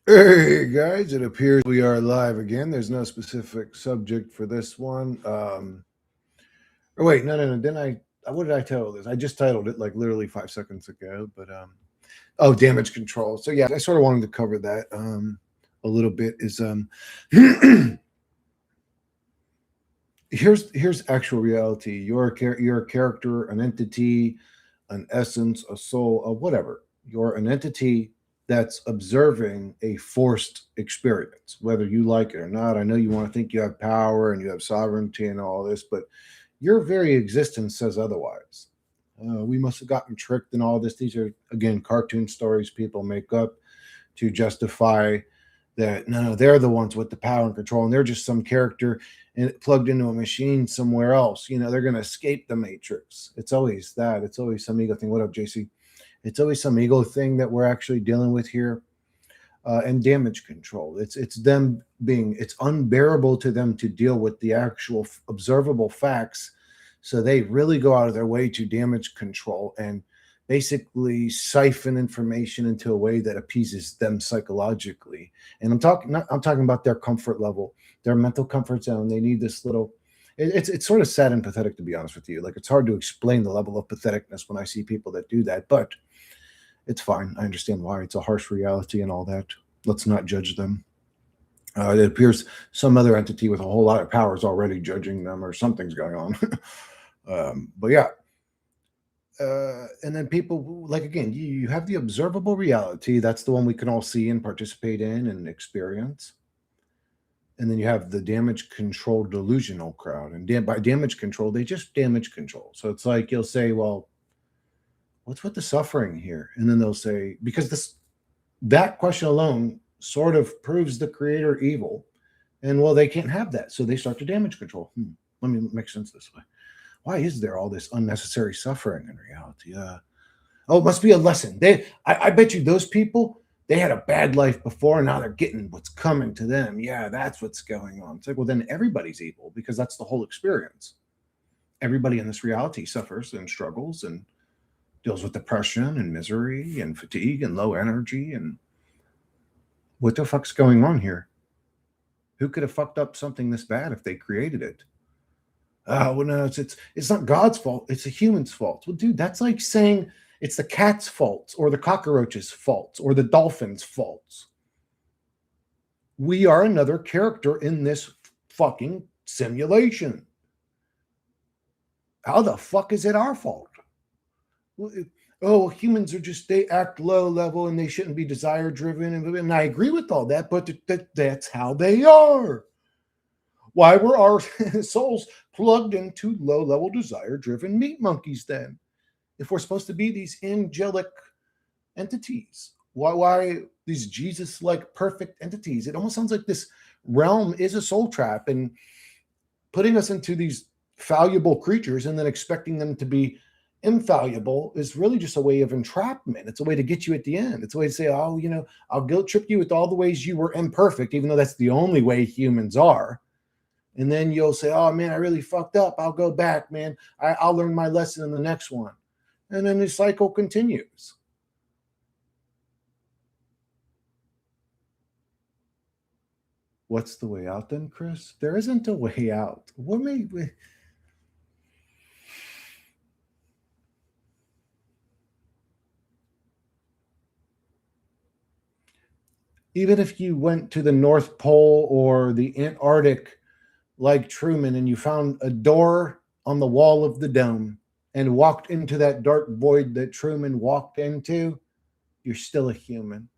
Hey guys, it appears we are live again. There's no specific subject for this one. Or wait, no. Then what did I title this? I just titled it like literally 5 seconds ago. But oh, damage control. So yeah, I sort of wanted to cover that a little bit. Is here's actual reality. You're a character, an entity, an essence, a soul, a whatever. You're an entity that's observing a forced experience, whether you like it or not. I know you want to think you have power and you have sovereignty and all this, but your very existence says otherwise. We must have gotten tricked in all this. These are, again, cartoon stories people make up to justify that no, they're the ones with the power and control, and they're just some character and plugged into a machine somewhere else. They're going to escape the matrix. It's always that. It's always some ego thing. What up, JC? It's always some ego thing that we're actually dealing with here. And damage control. It's them being. It's unbearable to them to deal with the actual observable facts, so they really go out of their way to damage control and basically siphon information into a way that appeases them psychologically. And I'm talking about their comfort level, their mental comfort zone. They need this little. It's sort of sad and pathetic, to be honest with you. Like, it's hard to explain the level of patheticness when I see people that do that, but it's fine. I understand why. It's a harsh reality and all that. Let's not judge them. It appears some other entity with a whole lot of power is already judging them, or something's going on. But yeah. And then people, like, again, you have the observable reality. That's the one we can all see and participate in and experience. And then you have the damage control delusional crowd. And by damage control, they just damage control. So it's like you'll say, well, what's with the suffering here? And then they'll say, because that question alone sort of proves the creator evil. And well, they can't have that. So they start to damage control. Let me make sense this way. Why is there all this unnecessary suffering in reality? Oh, it must be a lesson. I bet you those people, they had a bad life before, and now they're getting what's coming to them. Yeah, that's what's going on. It's like, well, then everybody's evil, because that's the whole experience. Everybody in this reality suffers and struggles and deals with depression and misery and fatigue and low energy. And what the fuck's going on here? Who could have fucked up something this bad if they created it? Oh, well, no, it's not God's fault. It's a human's fault. Well, dude, that's like saying it's the cat's fault or the cockroach's fault or the dolphin's fault. We are another character in this fucking simulation. How the fuck is it our fault? Oh, humans are just, they act low level and they shouldn't be desire driven. And I agree with all that, but that's how they are. Why were our souls plugged into low level desire driven meat monkeys then? If we're supposed to be these angelic entities, why these Jesus like perfect entities? It almost sounds like this realm is a soul trap, and putting us into these fallible creatures and then expecting them to be infallible is really just a way of entrapment. It's a way to get you at the end. It's a way to say, oh, I'll guilt trip you with all the ways you were imperfect, even though that's the only way humans are. And then you'll say, oh man, I really fucked up. I'll go back, man. I'll learn my lesson in the next one. And then the cycle continues. What's the way out then, Chris? There isn't a way out. What may we? Even if you went to the North Pole or the Antarctic like Truman and you found a door on the wall of the dome and walked into that dark void that Truman walked into, you're still a human.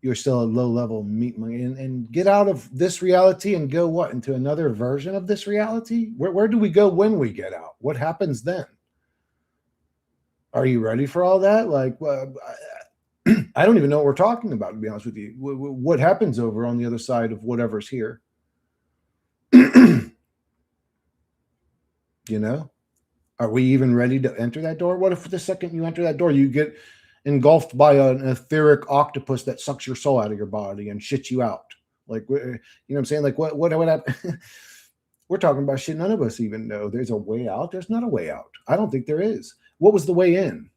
You're still a low level meat monkey. And get out of this reality and go what? Into another version of this reality? Where do we go when we get out? What happens then? Are you ready for all that? Like, I don't even know what we're talking about, to be honest with you. What happens over on the other side of whatever's here? You know? Are we even ready to enter that door? What if the second you enter that door, you get engulfed by an etheric octopus that sucks your soul out of your body and shits you out? Like, you know what I'm saying? Like, what happen? We're talking about shit none of us even know. There's a way out. There's not a way out. I don't think there is. What was the way in?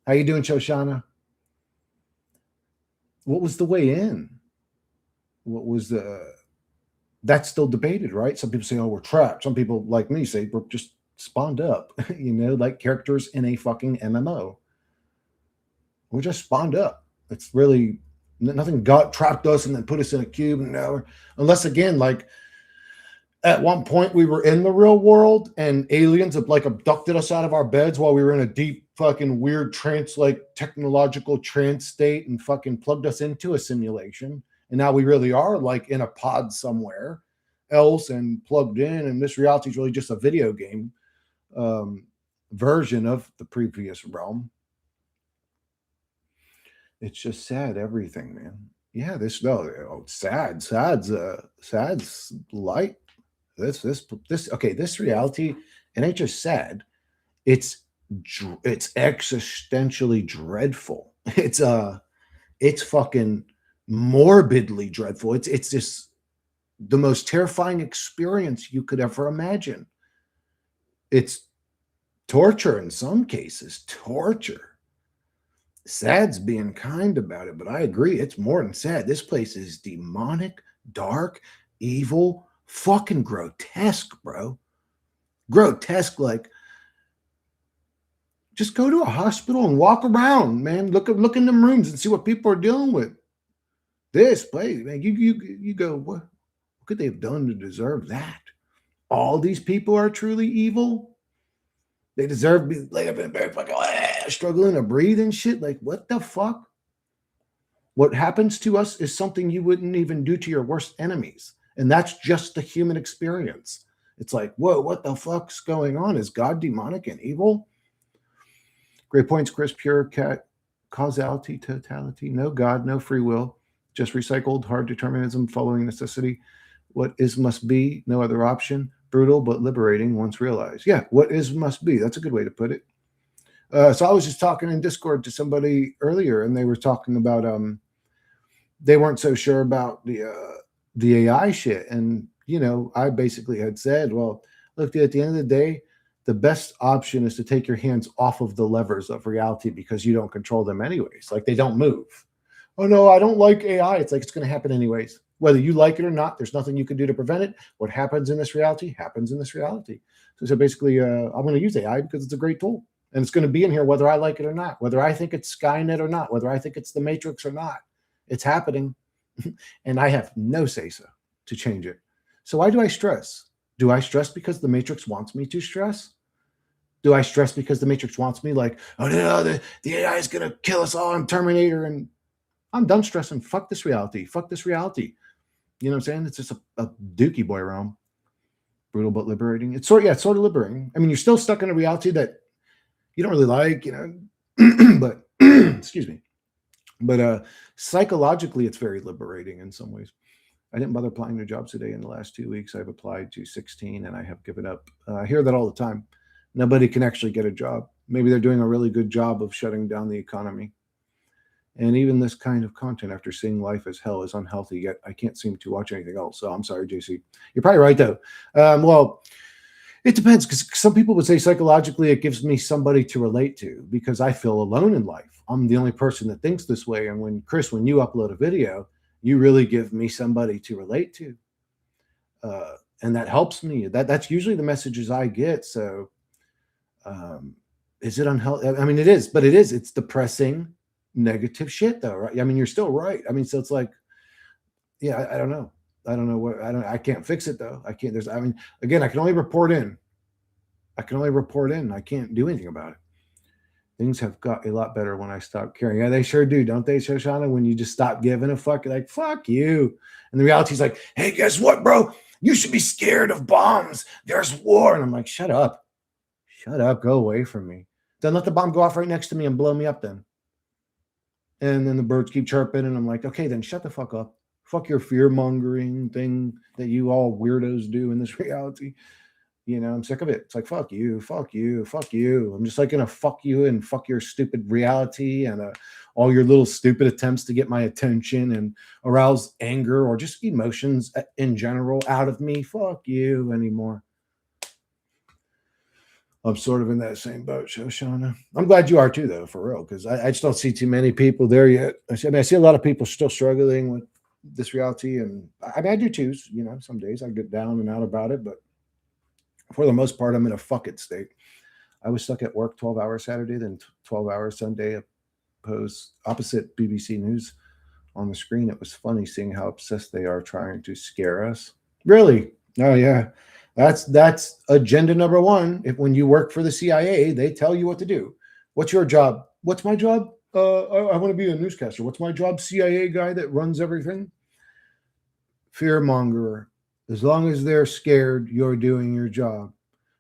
How you doing, Shoshana? What was the way in? What was the That's still debated, right? Some people say, "Oh, we're trapped." Some people, like me, say we're just spawned up. Like characters in a fucking MMO. We're just spawned up. It's really nothing got trapped us and then put us in a cube. No, unless again, like at one point we were in the real world and aliens have like abducted us out of our beds while we were in a deep fucking weird trance, like technological trance state, and fucking plugged us into a simulation. And now we really are like in a pod somewhere else and plugged in. And this reality is really just a video game um, version of the previous realm. It's just sad, everything, man. Yeah, this no, sad's light. This okay. This reality, it ain't just sad. It's it's existentially dreadful. It's fucking morbidly dreadful. It's just the most terrifying experience you could ever imagine. It's torture in some cases, torture. Sad's being kind about it, but I agree. It's more than sad. This place is demonic, dark, evil, fucking grotesque, bro. Grotesque. Like, just go to a hospital and walk around, man. Look in them rooms and see what people are dealing with. This place, man. You go. What could they have done to deserve that? All these people are truly evil. They deserve to be laid up in a bed, fucking struggling to breathe and shit. Like, what the fuck? What happens to us is something you wouldn't even do to your worst enemies. And that's just the human experience. It's like, whoa, what the fuck's going on? Is God demonic and evil? Great points, Chris. Pure cat causality, totality, no God, no free will, just recycled hard determinism following necessity. What is must be, no other option. Brutal but liberating once realized. Yeah, what is must be. That's a good way to put it. So I was just talking in Discord to somebody earlier, and they were talking about they weren't so sure about the AI shit, and I basically had said, well, look, at the end of the day, the best option is to take your hands off of the levers of reality because you don't control them anyways. Like they don't move. Oh no, I don't like AI. It's like it's going to happen anyways. Whether you like it or not, there's nothing you can do to prevent it. What happens in this reality happens in this reality. So basically, I'm going to use AI because it's a great tool. And it's going to be in here whether I like it or not, whether I think it's Skynet or not, whether I think it's the Matrix or not. It's happening. And I have no say-so to change it. So why do I stress? Do I stress because the Matrix wants me to stress? Do I stress because the Matrix wants me like, oh no, the AI is going to kill us all. I'm Terminator. And I'm done stressing. Fuck this reality. Fuck this reality. You know what I'm saying? It's just a dookie boy realm. Brutal but liberating. It's sort of liberating. I mean, you're still stuck in a reality that you don't really like, but excuse me. But psychologically, it's very liberating in some ways. I didn't bother applying to jobs today in the last 2 weeks. I've applied to 16 and I have given up. I hear that all the time. Nobody can actually get a job. Maybe they're doing a really good job of shutting down the economy. And even this kind of content, after seeing life as hell, is unhealthy, yet I can't seem to watch anything else. So I'm sorry, JC. You're probably right, though. Well, it depends, because some people would say psychologically it gives me somebody to relate to because I feel alone in life. I'm the only person that thinks this way. And when you upload a video, you really give me somebody to relate to. And that helps me. That's usually the messages I get. So is it unhealthy? I mean, it is, but it's depressing, negative shit though, right? I mean, you're still right. I mean, so it's like, yeah, I don't know. I can't fix it though. I can't, I mean, again, I can only report in. I can't do anything about it. Things have got a lot better when I stopped caring. Yeah, they sure do, don't they, Shoshana? When you just stop giving a fuck, you're like, fuck you. And the reality is like, hey, guess what, bro? You should be scared of bombs. There's war. And I'm like, shut up. Shut up. Go away from me. Then let the bomb go off right next to me and blow me up then. And then the birds keep chirping. And I'm like, okay, then shut the fuck up. Fuck your fear-mongering thing that you all weirdos do in this reality. I'm sick of it. It's like, fuck you, fuck you, fuck you. I'm just like going to fuck you and fuck your stupid reality and all your little stupid attempts to get my attention and arouse anger or just emotions in general out of me. Fuck you anymore. I'm sort of in that same boat, Shoshana. I'm glad you are too, though, for real, because I just don't see too many people there yet. I see a lot of people still struggling with this reality, and I mean, I do too. You know, some days I get down and out about it, but for the most part, I'm in a fuck it state. I was stuck at work 12 hours Saturday, then 12 hours Sunday, opposite BBC News on the screen. It was funny seeing how obsessed they are trying to scare us. Really? Oh yeah. That's agenda number one. If when you work for the CIA, they tell you what to do. What's your job? What's my job? I want to be a newscaster. What's my job? CIA guy that runs everything. Fear mongerer. As long as they're scared, you're doing your job.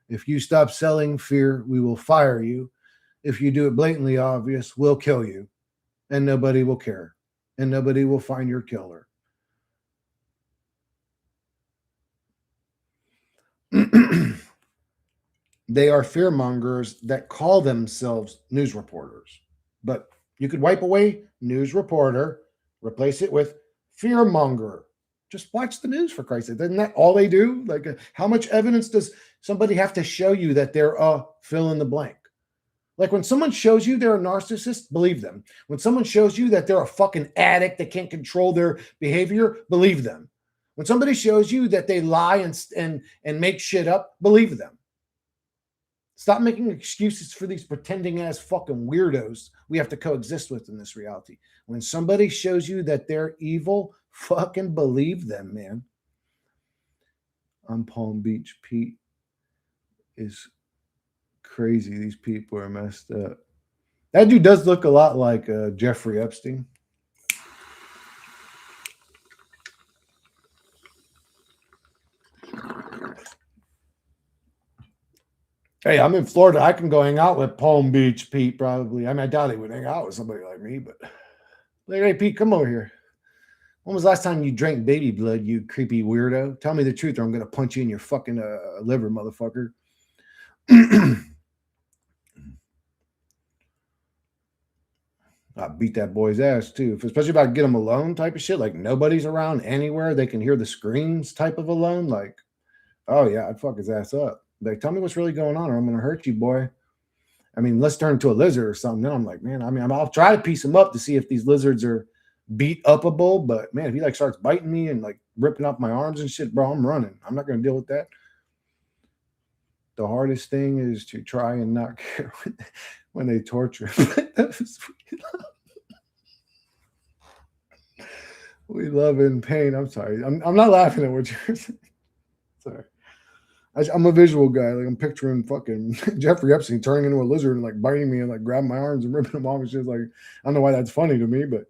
If you stop selling fear, we will fire you. If you do it blatantly obvious, we'll kill you. And nobody will care. And nobody will find your killer. They are fear mongers that call themselves news reporters. But you could wipe away news reporter, replace it with fear monger. Just watch the news, for Christ's sake. Isn't that all they do? Like, how much evidence does somebody have to show you that they're a fill in the blank? Like, when someone shows you they're a narcissist, believe them. When someone shows you that they're a fucking addict that can't control their behavior, believe them. When somebody shows you that they lie and make shit up, believe them. Stop making excuses for these pretending ass fucking weirdos we have to coexist with in this reality. When somebody shows you that they're evil, fucking believe them, man. On Palm Beach, Pete is crazy. These people are messed up. That dude does look a lot like Jeffrey Epstein. Hey, I'm in Florida. I can go hang out with Palm Beach Pete, probably. I mean, I doubt he would hang out with somebody like me, but like, hey, Pete, come over here. When was the last time you drank baby blood, you creepy weirdo? Tell me the truth, or I'm going to punch you in your fucking liver, motherfucker. I beat that boy's ass too, especially if I get him alone type of shit. Like nobody's around anywhere, they can hear the screams type of alone. Like, oh yeah, I'd fuck his ass up. Like, tell me what's really going on, or I'm gonna hurt you, boy. I mean, let's turn into a lizard or something. Then I'm like, man, I mean, I'll try to piece him up to see if these lizards are beat upable. But man, if he like starts biting me and like ripping up my arms and shit, bro, I'm running. I'm not gonna deal with that. The hardest thing is to try and not care when they torture. We love in pain. I'm sorry. I'm not laughing at what you're saying. Sorry. I'm a visual guy. Like I'm picturing fucking Jeffrey Epstein turning into a lizard and like biting me and like grabbing my arms and ripping them off and shit. Like, I don't know why that's funny to me, but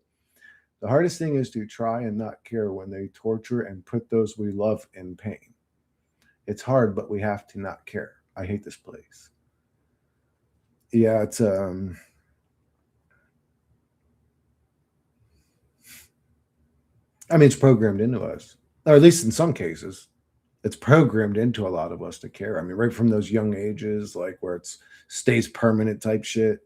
the hardest thing is to try and not care when they torture and put those we love in pain. It's hard, but we have to not care. I hate this place. Yeah, it's I mean, it's programmed into us, or at least in some cases, it's programmed into a lot of us to care. I mean, right from those young ages, like where it's stays permanent type shit.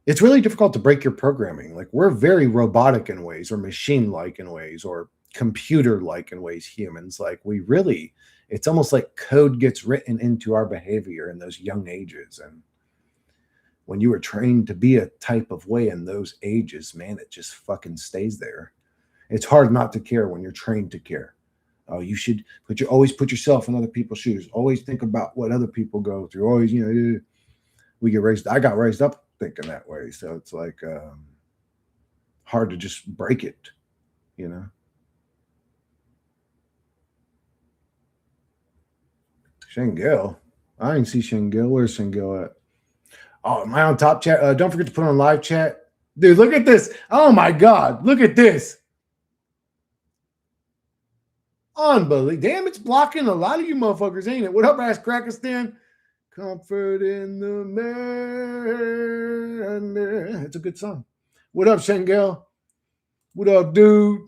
It's really difficult to break your programming. Like we're very robotic in ways, or machine-like in ways, or computer-like in ways. Humans, like we really, it's almost like code gets written into our behavior in those young ages. And when you were trained to be a type of way in those ages, man, it just fucking stays there. It's hard not to care when you're trained to care. Oh, you should always put yourself in other people's shoes. Always think about what other people go through. Always, we get raised. I got raised up thinking that way, so it's like hard to just break it, you know. Shengel, I didn't see Shengel. Where's Shengel at? Oh, am I on top chat? Don't forget to put on live chat, dude. Look at this. Oh my god, look at this. Unbelievable. Damn, it's blocking a lot of you motherfuckers, ain't it? What up, ass Krakistan? Comfort in the man. It's a good song. What up, Shengel? What up, dude?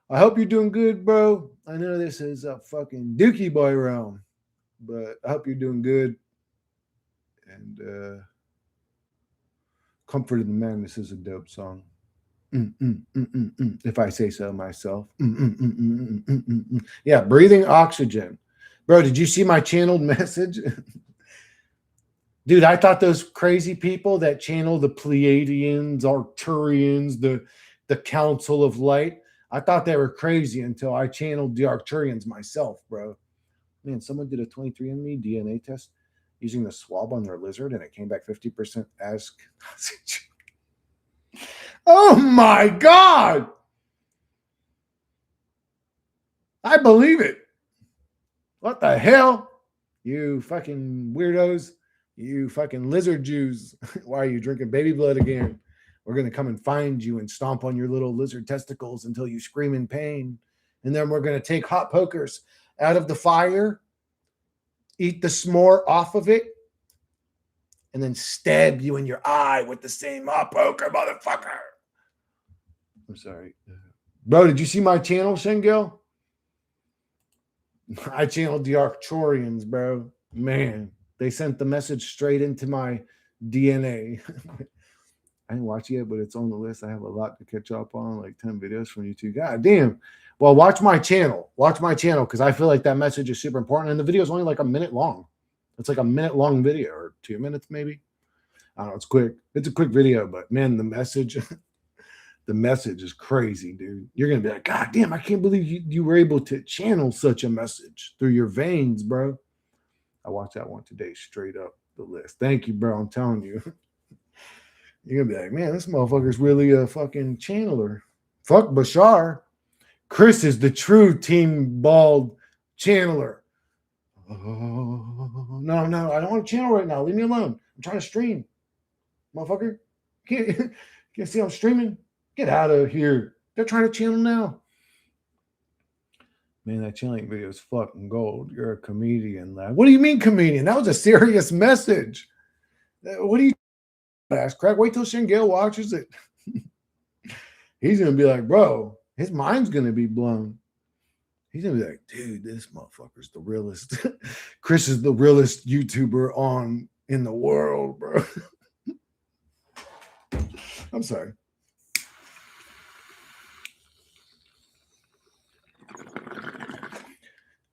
I hope you're doing good, bro. I know this is a fucking Dookie Boy realm, but I hope you're doing good. And Comfort in the Man, this is a dope song. If I say so myself. Yeah, breathing oxygen. Bro, did you see my channeled message? Dude, I thought those crazy people that channel the Pleiadians, Arcturians, the Council of Light, I thought they were crazy until I channeled the Arcturians myself, bro. Man, someone did a 23andMe DNA test using the swab on their lizard and it came back 50% as. Oh my God! I believe it. What the hell? You fucking weirdos. You fucking lizard Jews. Why are you drinking baby blood again? We're going to come and find you and stomp on your little lizard testicles until you scream in pain. And then we're going to take hot pokers out of the fire, eat the s'more off of it, and then stab you in your eye with the same hot poker, motherfucker. I'm sorry. Bro, did you see my channel, Shengil? I channeled the Arcturians, bro. Man, they sent the message straight into my DNA. I didn't watch it yet, but it's on the list. I have a lot to catch up on, like 10 videos from YouTube. God damn. Well, watch my channel. Watch my channel because I feel like that message is super important. And the video is only like a minute long. It's like a minute long video or 2 minutes maybe. I don't know. It's quick. It's a quick video, but man, the message is crazy, dude. You're going to be like, God damn, I can't believe you were able to channel such a message through your veins, bro. I watched that one today, straight up the list. Thank you, bro. I'm telling you. You're going to be like, man, this motherfucker's really a fucking channeler. Fuck Bashar. Chris is the true Team Bald channeler. Oh, no, I don't want to channel right now. Leave me alone. I'm trying to stream. Motherfucker. Can't see I'm streaming? Get out of here. They're trying to channel now. Man, that channeling video is fucking gold. You're a comedian, lad. What do you mean comedian? That was a serious message. What do you ask, Craig? Wait till Shengale watches it. He's going to be like, bro, his mind's going to be blown. He's going to be like, dude, this motherfucker's the realest. Chris is the realest YouTuber on in the world, bro. I'm sorry.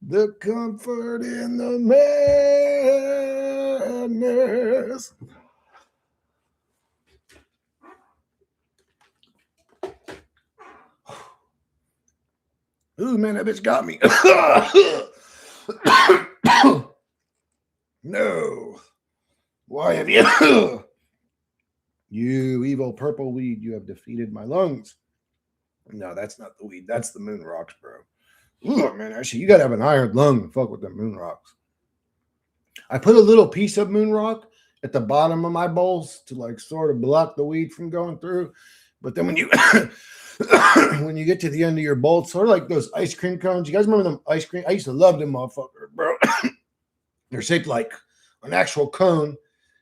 The comfort in the madness. Ooh, man, that bitch got me. No. Why have you? You evil purple weed, you have defeated my lungs. No, that's not the weed. That's the moon rocks, bro. Ooh, man, actually, you got to have an iron lung to fuck with the moon rocks. I put a little piece of moon rock at the bottom of my bowls to like sort of block the weed from going through. But then when you when you get to the end of your bowl, it's sort of like those ice cream cones. You guys remember them ice cream? I used to love them motherfuckers, bro. They're shaped like an actual cone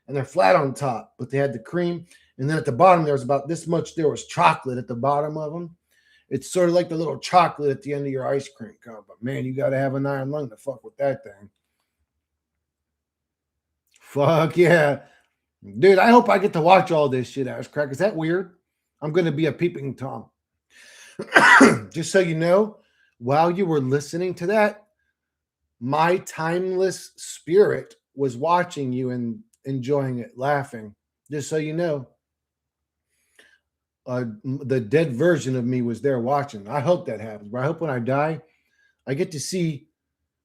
and they're flat on top, but they had the cream. And then at the bottom, there was about this much. There was chocolate at the bottom of them. It's sort of like the little chocolate at the end of your ice cream cone. But man, you got to have an iron lung to fuck with that thing. Fuck yeah. Dude, I hope I get to watch all this shit, ass crack. Is that weird? I'm going to be a peeping Tom. Just so you know, while you were listening to that, my timeless spirit was watching you and enjoying it, laughing. Just so you know. The dead version of me was there watching. I hope that happens. But I hope when I die, I get to see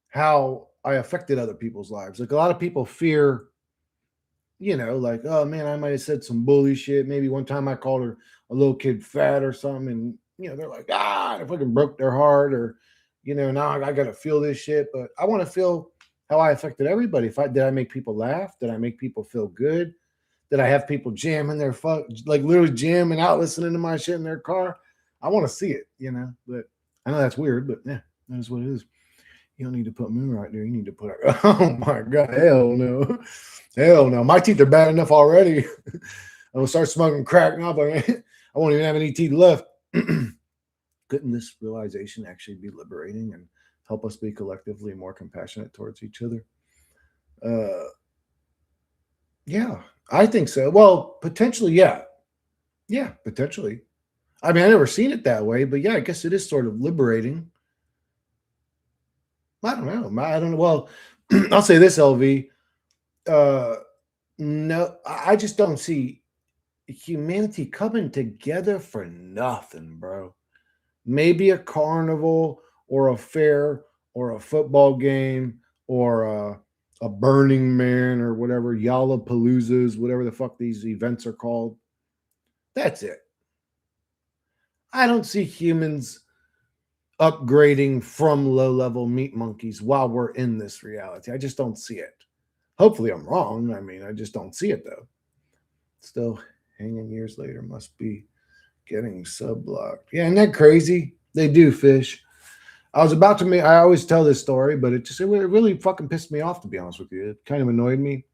how I affected other people's lives. Like a lot of people fear, you know, like, oh man, I might have said some bully shit. Maybe one time I called her a little kid fat or something. And, you know, they're like, I fucking broke their heart or, you know, now I got to feel this shit. But I want to feel how I affected everybody. Did I make people laugh? Did I make people feel good? Did I have people jamming their like literally jamming out, listening to my shit in their car? I want to see it, you know, but I know that's weird, but yeah, that is what it is. You don't need to put moon right there. You need to put, oh my God, hell no. Hell no. My teeth are bad enough already. I'm going to start smoking crack now, but I won't even have any teeth left. Couldn't this realization actually be liberating and help us be collectively more compassionate towards each other? Yeah, I think so. Well, potentially, yeah. Yeah, potentially. I mean, I never seen it that way, but yeah, I guess it is sort of liberating. I don't know. I don't know. Well, I'll say this, LV. Uh, no, I just don't see humanity coming together for nothing, bro. Maybe a carnival or a fair or a football game or a Burning Man or whatever, Yalla-paloozas, whatever the fuck these events are called. That's it. I don't see humans upgrading from low level meat monkeys while we're in this reality. I just don't see it. Hopefully, I'm wrong. I mean, I just don't see it though. Still hanging years later, must be getting sub blocked. Yeah, isn't that crazy? They do fish. I was about to make. I always tell this story, but it really fucking pissed me off, to be honest with you. It kind of annoyed me.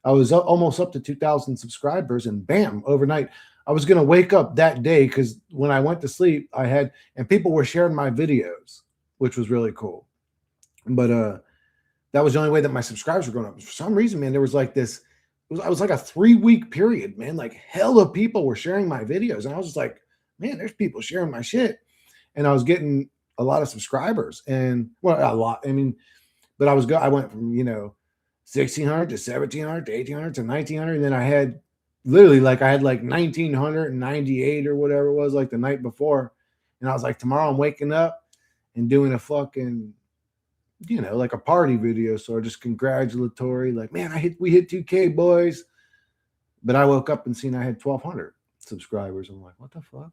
I was almost up to 2,000 subscribers, and bam, overnight, I was gonna wake up that day because when I went to sleep, I had and people were sharing my videos, which was really cool. But that was the only way that my subscribers were going up. For some reason, man, there was like this. I was like a 3 week period, man. Like hella people were sharing my videos, and I was just like, man, there's people sharing my shit, and I was getting a lot of subscribers, and well, a lot. I mean, but I went from 1,600 to 1,700 to 1,800 to 1,900, and then I had like 1,998 or whatever it was, like the night before, and I was like, tomorrow I'm waking up and doing a fucking like a party video, so just congratulatory, like, man, we hit 2K, boys. But I woke up and seen I had 1,200 subscribers. I'm like, what the fuck?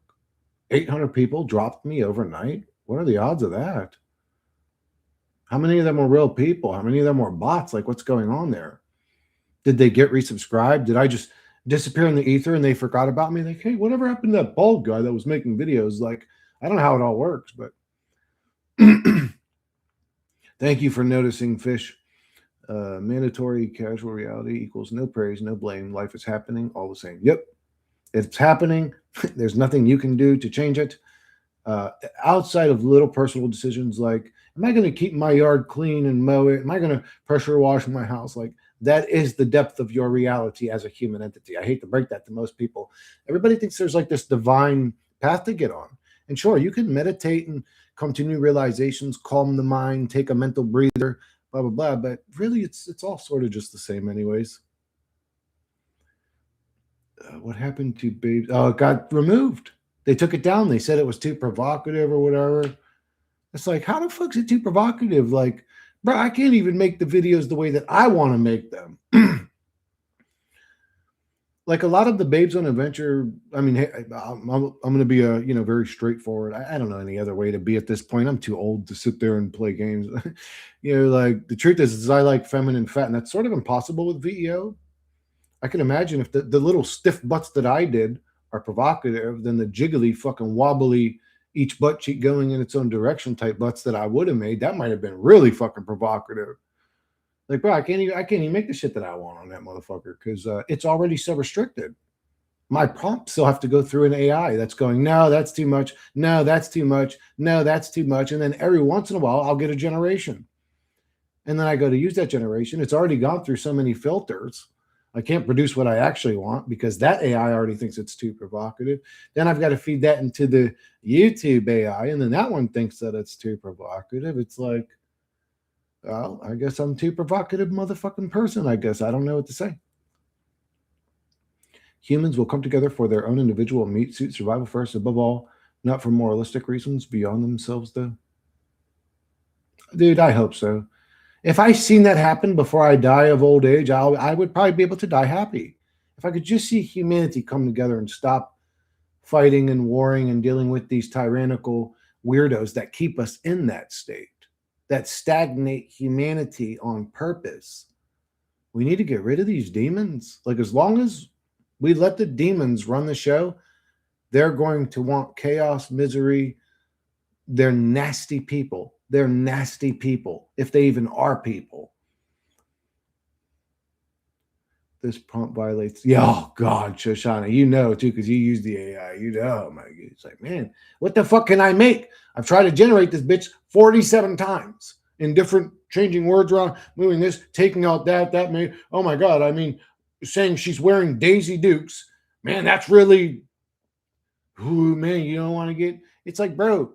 800 people dropped me overnight. What are the odds of that? How many of them were real people? How many of them were bots? Like, what's going on there? Did they get resubscribed? Did I just disappear in the ether and they forgot about me? Like, hey, whatever happened to that bald guy that was making videos? Like, I don't know how it all works, but thank you for noticing, Fish. Mandatory casual reality equals no praise, no blame. Life is happening all the same. Yep, it's happening. There's nothing you can do to change it. Uh, Outside of little personal decisions like, am I going to keep my yard clean and mow it? Am I going to pressure wash my house? Like, that is the depth of your reality as a human entity. I hate to break that to most people. Everybody thinks there's like this divine path to get on. And sure, you can meditate and come to new realizations, calm the mind, take a mental breather, blah blah blah. But really, it's all sort of just the same, anyways. What happened to Babes? Oh, it got removed. They took it down. They said it was too provocative or whatever. It's like, how the fuck's it too provocative? Like, bro, I can't even make the videos the way that I want to make them. Like a lot of the Babes on Adventure, I mean, hey, I'm going to be very straightforward. I don't know any other way to be at this point. I'm too old to sit there and play games. Like the truth is I like feminine fat, and that's sort of impossible with VEO. I can imagine if the little stiff butts that I did are provocative, then the jiggly, fucking wobbly, each butt cheek going in its own direction type butts that I would have made, that might have been really fucking provocative. Like, bro, I can't even make the shit that I want on that motherfucker because it's already so restricted. My prompts still have to go through an AI that's going, no, that's too much. No, that's too much. No, that's too much. And then every once in a while, I'll get a generation. And then I go to use that generation. It's already gone through so many filters. I can't produce what I actually want because that AI already thinks it's too provocative. Then I've got to feed that into the YouTube AI, and then that one thinks that it's too provocative. It's like, well, I guess I'm too provocative motherfucking person. I guess I don't know what to say. Humans will come together for their own individual meat suit survival first, above all, not for moralistic reasons beyond themselves, though. Dude, I hope so. If I seen that happen before I die of old age, I would probably be able to die happy. If I could just see humanity come together and stop fighting and warring and dealing with these tyrannical weirdos that keep us in that state, that stagnate humanity on purpose. We need to get rid of these demons. Like, as long as we let the demons run the show, they're going to want chaos, misery. They're nasty people. They're nasty people, if they even are people. This prompt violates. Yeah, oh God, Shoshana, you know too, because you use the AI. You know, my God. It's like, man, what the fuck can I make? I've tried to generate this bitch 47 times in different changing words around, moving this, taking out that may. Oh my God, I mean, saying she's wearing Daisy Dukes, man, that's really, ooh, man, you don't want to get. It's like, bro,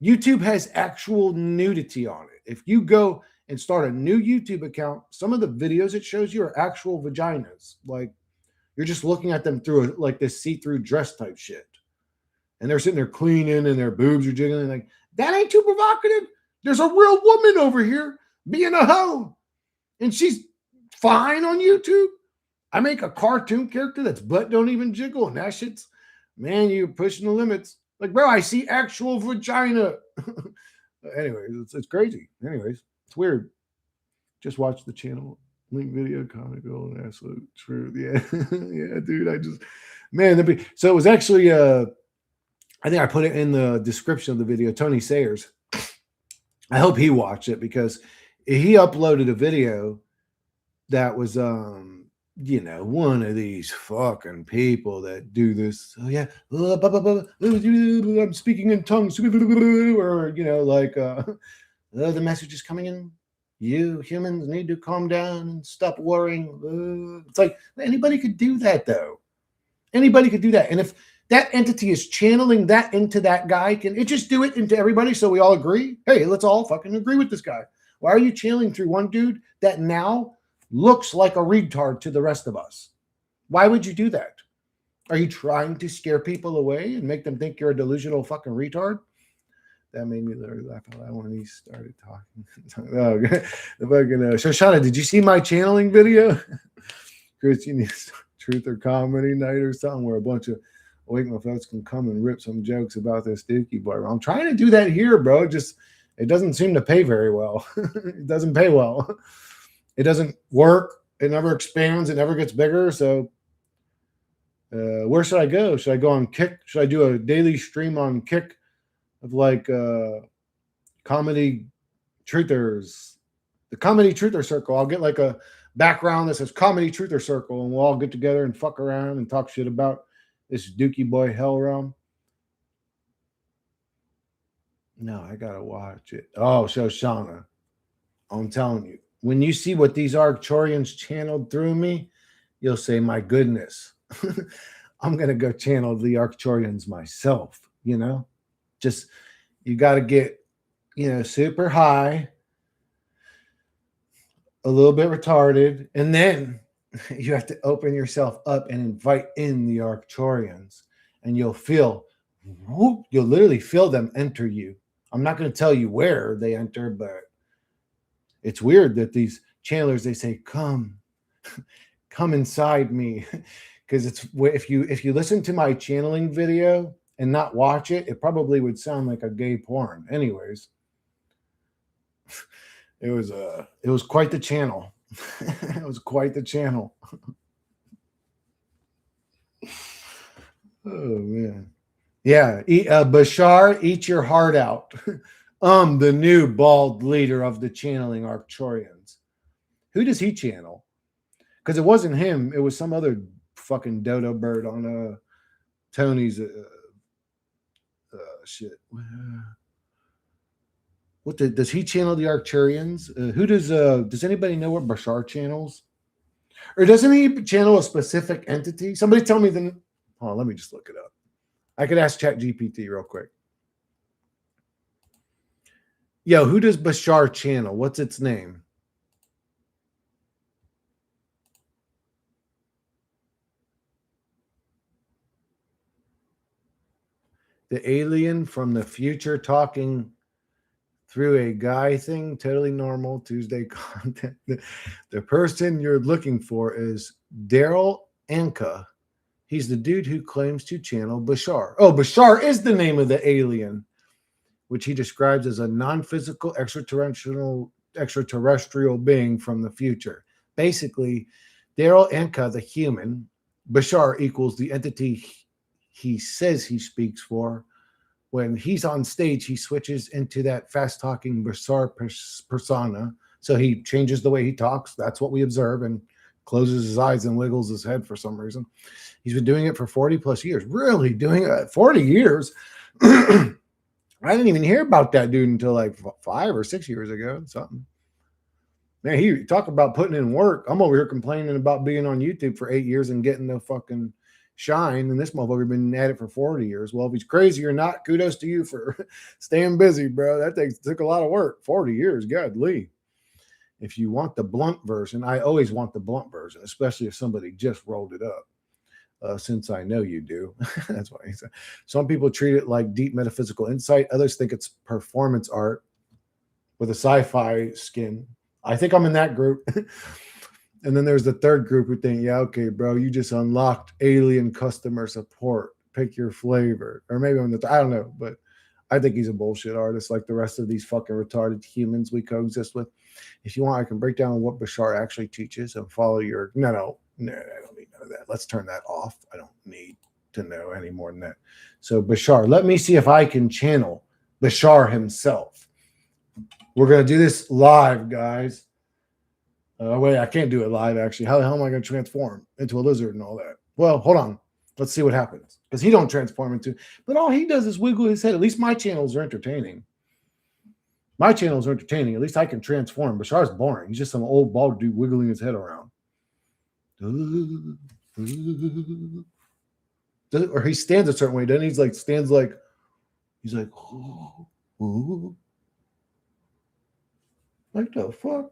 YouTube has actual nudity on it. If you go and start a new YouTube account, some of the videos it shows you are actual vaginas. Like you're just looking at them through like this see-through dress type shit. And they're sitting there cleaning and their boobs are jiggling. Like, that ain't too provocative. There's a real woman over here being a hoe. And she's fine on YouTube. I make a cartoon character that's butt don't even jiggle. And that shit's, man, you're pushing the limits. Like, bro, I see actual vagina. Anyways, it's crazy. Anyways, it's weird. Just watch the channel. Link video, comment, gold, and absolute truth. Yeah. Yeah, dude. Man, so it was actually I think I put it in the description of the video. Tony Sayers. I hope he watched it because he uploaded a video that was one of these fucking people that do this. Oh yeah, I'm speaking in tongues, or like the message is coming in. You humans need to calm down and stop worrying. It's like anybody could do that, though. Anybody could do that, and if that entity is channeling that into that guy, can it just do it into everybody so we all agree? Hey, let's all fucking agree with this guy. Why are you channeling through one dude that now looks like a retard to the rest of us? Why would you do that? Are you trying to scare people away and make them think you're a delusional fucking retard? That made me literally laugh out loud when he started talking. Oh, the fucking Shoshana, did you see my channeling video? Chris, you need truth or comedy night or something where a bunch of awake my folks can come and rip some jokes about this Dookie boy. I'm trying to do that here, bro. Just it doesn't seem to pay very well. It doesn't pay well. It doesn't work. It never expands. It never gets bigger. So where should I go? Should I go on Kick? Should I do a daily stream on Kick of like comedy truthers? The comedy truther circle. I'll get like a background that says comedy truther circle, and we'll all get together and fuck around and talk shit about this Dookie boy hell realm. No, I gotta watch it. Oh, Shoshana, I'm telling you, when you see what these Arcturians channeled through me, you'll say, my goodness, I'm gonna go channel the Arcturians myself. Just you got to get super high, a little bit retarded, and then you have to open yourself up and invite in the Arcturians, and you'll literally feel them enter you. I'm not going to tell you where they enter, but it's weird that these channelers, they say, come inside me. Because it's if you listen to my channeling video and not watch it, it probably would sound like a gay porn. Anyways, it was quite the channel. It was quite the channel. Oh man. Yeah, Bashar, eat your heart out. The new bald leader of the channeling Arcturians. Who does he channel? Because it wasn't him. It was some other fucking dodo bird on Tony's shit. Does he channel the Arcturians? Who does anybody know what Bashar channels? Or doesn't he channel a specific entity? Somebody tell me let me just look it up. I could ask ChatGPT real quick. Yo, who does Bashar channel? What's its name? The alien from the future talking through a guy thing, totally normal Tuesday content. The person you're looking for is Daryl Anka. He's the dude who claims to channel Bashar. Oh, Bashar is the name of the alien, which he describes as a non-physical extraterrestrial being from the future. Basically, Daryl Anka, the human, Bashar equals the entity he says he speaks for. When he's on stage, he switches into that fast-talking Bashar persona. So he changes the way he talks. That's what we observe, and closes his eyes and wiggles his head for some reason. He's been doing it for 40 plus years. Really doing it 40 years. I didn't even hear about that dude until like 5 or 6 years ago. Something. Man, he talk about putting in work. I'm over here complaining about being on YouTube for 8 years and getting no fucking shine, and this motherfucker been at it for 40 years. Well, if he's crazy or not, kudos to you for staying busy, bro. That took a lot of work. 40 years, godly. If you want the blunt version, I always want the blunt version, especially if somebody just rolled it up. Since I know you do. That's why he said. Some people treat it like deep metaphysical insight. Others think it's performance art with a sci-fi skin. I think I'm in that group. And then there's the third group who think, yeah, okay, bro, you just unlocked alien customer support. Pick your flavor. Or maybe I don't know, but I think he's a bullshit artist like the rest of these fucking retarded humans we coexist with. If you want, I can break down what Bashar actually teaches and follow your... No, I don't need none of that. Let's turn that off. I don't need to know any more than that. So Bashar, let me see if I can channel Bashar himself. We're going to do this live, guys. Wait, I can't do it live, actually. How the hell am I going to transform into a lizard and all that? Well, hold on. Let's see what happens. Because he don't transform into... But all he does is wiggle his head. At least my channels are entertaining. My channels are entertaining. At least I can transform. Bashar's boring. He's just some old bald dude wiggling his head around. Or he stands a certain way, doesn't he? He's like, he's like, ooh. Like the fuck?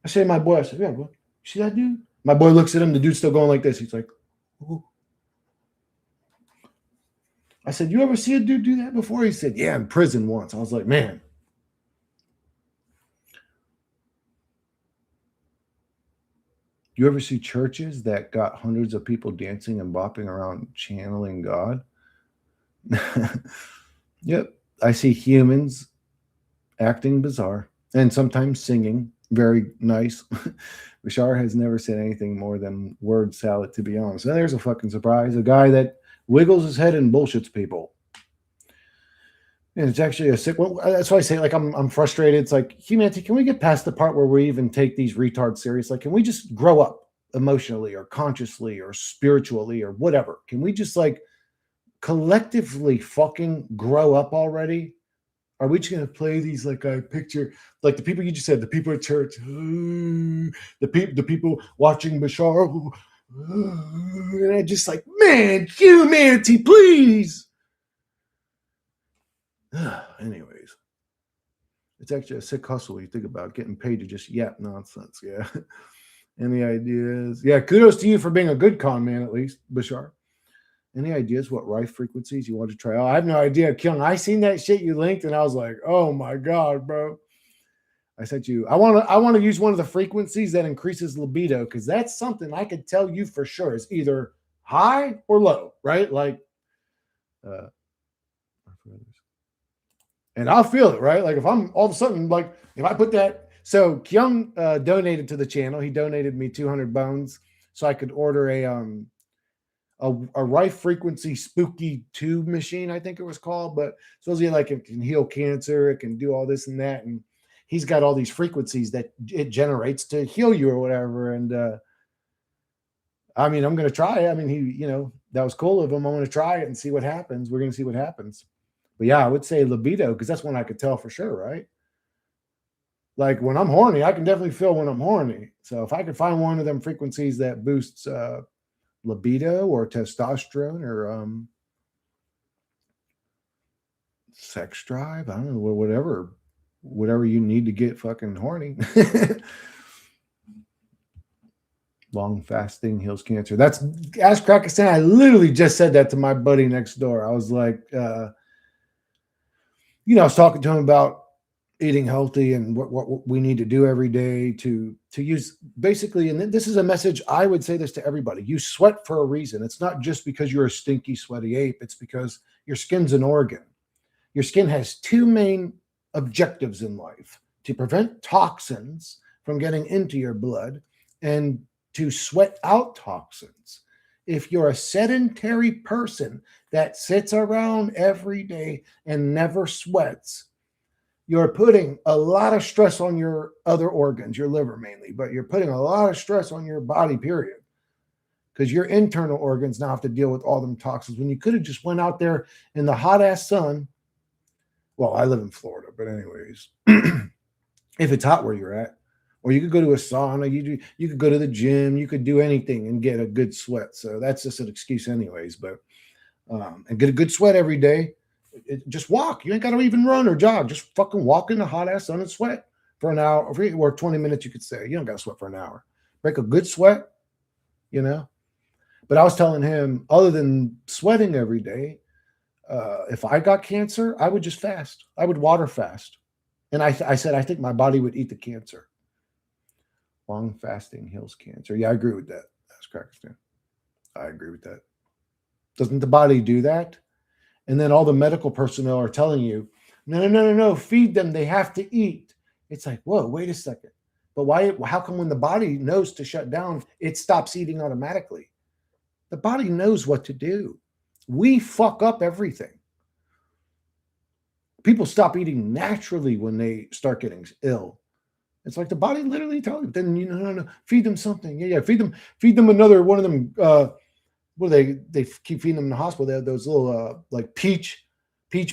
I say to my boy, I said, yeah, boy, see that dude? My boy looks at him, the dude's still going like this. He's like, ooh. I said, you ever see a dude do that before? He said, yeah, in prison once. I was like, man. You ever see churches that got hundreds of people dancing and bopping around channeling God? Yep. I see humans acting bizarre and sometimes singing very nice. Bashar has never said anything more than word salad, to be honest. Now, there's a fucking surprise. A guy that wiggles his head and bullshits people. And it's actually a sick one. That's why I say, like, I'm frustrated. It's like, humanity, can we get past the part where we even take these retards serious? Like, can we just grow up emotionally or consciously or spiritually or whatever? Can we just, like, collectively fucking grow up already? Are we just going to play these, like, I picture, like the people you just said, the people at church, the people watching Bashar, and I just like, man, humanity, please. Anyways, it's actually a sick hustle. You think about getting paid to just yap nonsense. Yeah. Any ideas? Yeah. Kudos to you for being a good con man, at least, Bashar. Any ideas what rife frequencies you want to try? Oh, I have no idea, Kyung. I seen that shit you linked, and I was like, oh my god, bro. I said I want to use one of the frequencies that increases libido, because that's something I could tell you for sure is either high or low, right? Like, and I'll feel it, right? Like if I'm all of a sudden, like if I put that, so Kyung donated to the channel. He donated me 200 bones so I could order a rife frequency spooky tube machine, I think it was called. But supposedly, like, it can heal cancer, it can do all this and that, and he's got all these frequencies that it generates to heal you or whatever. And I mean, I'm gonna try it. I mean, that was cool of him. I'm gonna try it and see what happens. We're gonna see what happens. But yeah, I would say libido, because that's one I could tell for sure, right? Like when I'm horny, I can definitely feel when I'm horny. So if I could find one of them frequencies that boosts libido or testosterone or sex drive, I don't know, whatever you need to get fucking horny. Long fasting heals cancer. That's Ask Krakistan. I literally just said that to my buddy next door. I was like, I was talking to him about eating healthy and what we need to do every day to use basically. And this is a message. I would say this to everybody. You sweat for a reason. It's not just because you're a stinky, sweaty ape. It's because your skin's an organ. Your skin has two main objectives in life: to prevent toxins from getting into your blood and to sweat out toxins. If you're a sedentary person that sits around every day and never sweats, you're putting a lot of stress on your other organs, your liver mainly, but you're putting a lot of stress on your body, period. Because your internal organs now have to deal with all them toxins when you could have just went out there in the hot ass sun. Well, I live in Florida, but anyways, if it's hot where you're at, Or you could go to a sauna, you could go to the gym, you could do anything and get a good sweat. So that's just an excuse, anyways. But and get a good sweat every day. Just walk. You ain't got to even run or jog. Just fucking walk in the hot ass sun and sweat for an hour or 20 minutes. You could say you don't got to sweat for an hour. Break a good sweat, you know. But I was telling him, other than sweating every day, if I got cancer, I would just fast. I would water fast. And I said, I think my body would eat the cancer. Long fasting heals cancer. Yeah, I agree with that. That's Pakistan. I agree with that. Doesn't the body do that? And then all the medical personnel are telling you, no, feed them. They have to eat. It's like, whoa, wait a second. But why? How come when the body knows to shut down, it stops eating automatically? The body knows what to do. We fuck up everything. People stop eating naturally when they start getting ill. It's like the body literally tells you, then no, feed them something. Yeah, feed them another one of them. What do they keep feeding them in the hospital? They have those little like peach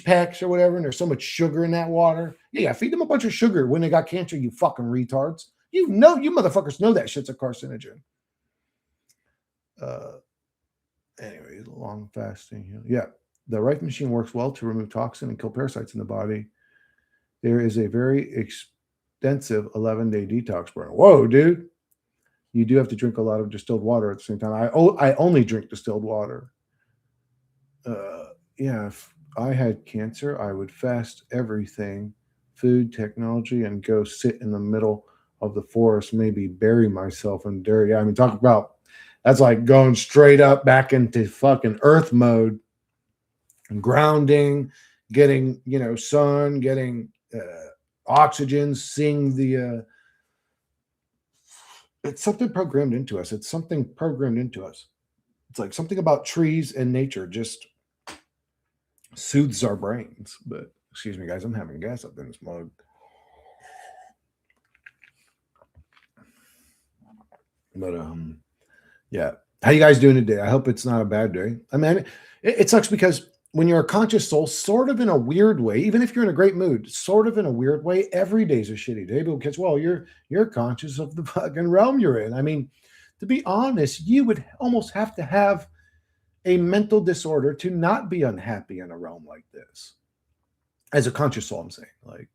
packs or whatever, and there's so much sugar in that water. Yeah, feed them a bunch of sugar when they got cancer, you fucking retards. You motherfuckers know that shit's a carcinogen. Anyway, long fasting. Yeah, the right machine works well to remove toxin and kill parasites in the body. There is a very extensive 11-day detox program. Whoa, dude. You do have to drink a lot of distilled water at the same time. I only drink distilled water. Yeah, if I had cancer, I would fast everything, food, technology, and go sit in the middle of the forest, maybe bury myself in dirt. Yeah, I mean, talk about that's like going straight up back into fucking earth mode and grounding, getting, sun, getting oxygen, seeing the it's something programmed into us. It's something programmed into us. It's like something about trees and nature just soothes our brains. But excuse me, guys, I'm having gas up in this mug. But yeah. How you guys doing today? I hope it's not a bad day. I mean, it sucks because when you're a conscious soul, sort of in a weird way, even if you're in a great mood, sort of in a weird way, every day's a shitty day because, well, you're conscious of the fucking realm you're in. I mean, to be honest, you would almost have to have a mental disorder to not be unhappy in a realm like this. As a conscious soul, I'm saying, like,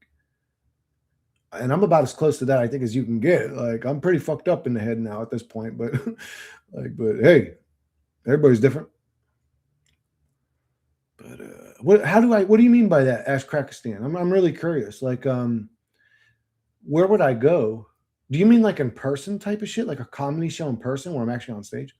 and I'm about as close to that, I think, as you can get. Like, I'm pretty fucked up in the head now at this point, but but hey, everybody's different. But what do you mean by that? Ask Krakistan. I'm really curious. Like, where would I go? Do you mean like in person type of shit, like a comedy show in person where I'm actually on stage?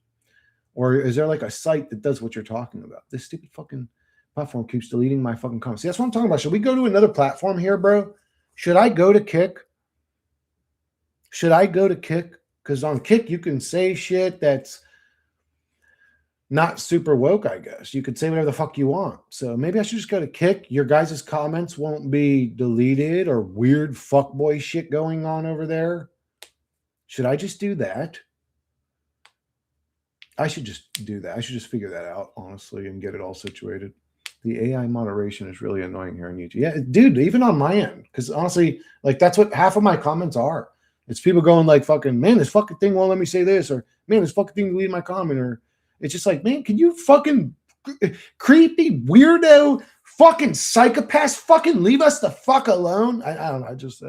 Or is there like a site that does what you're talking about? This stupid fucking platform keeps deleting my fucking comments. See, that's what I'm talking about. Should we go to another platform here, bro? Should I go to Kick? Because on Kick, you can say shit that's not super woke, I guess. You could say whatever the fuck you want. So maybe I should just go to Kick. Your guys' comments won't be deleted or weird fuckboy shit going on over there. Should I just do that? I should just do that. I should just figure that out, honestly, and get it all situated. The AI moderation is really annoying here on YouTube. Yeah, dude, even on my end. Because honestly, like that's what half of my comments are. It's people going like fucking, man, this fucking thing won't let me say this, or man, this fucking thing deleted my comment, or it's just like, man, can you fucking creepy weirdo fucking psychopath fucking leave us the fuck alone? I don't know. I just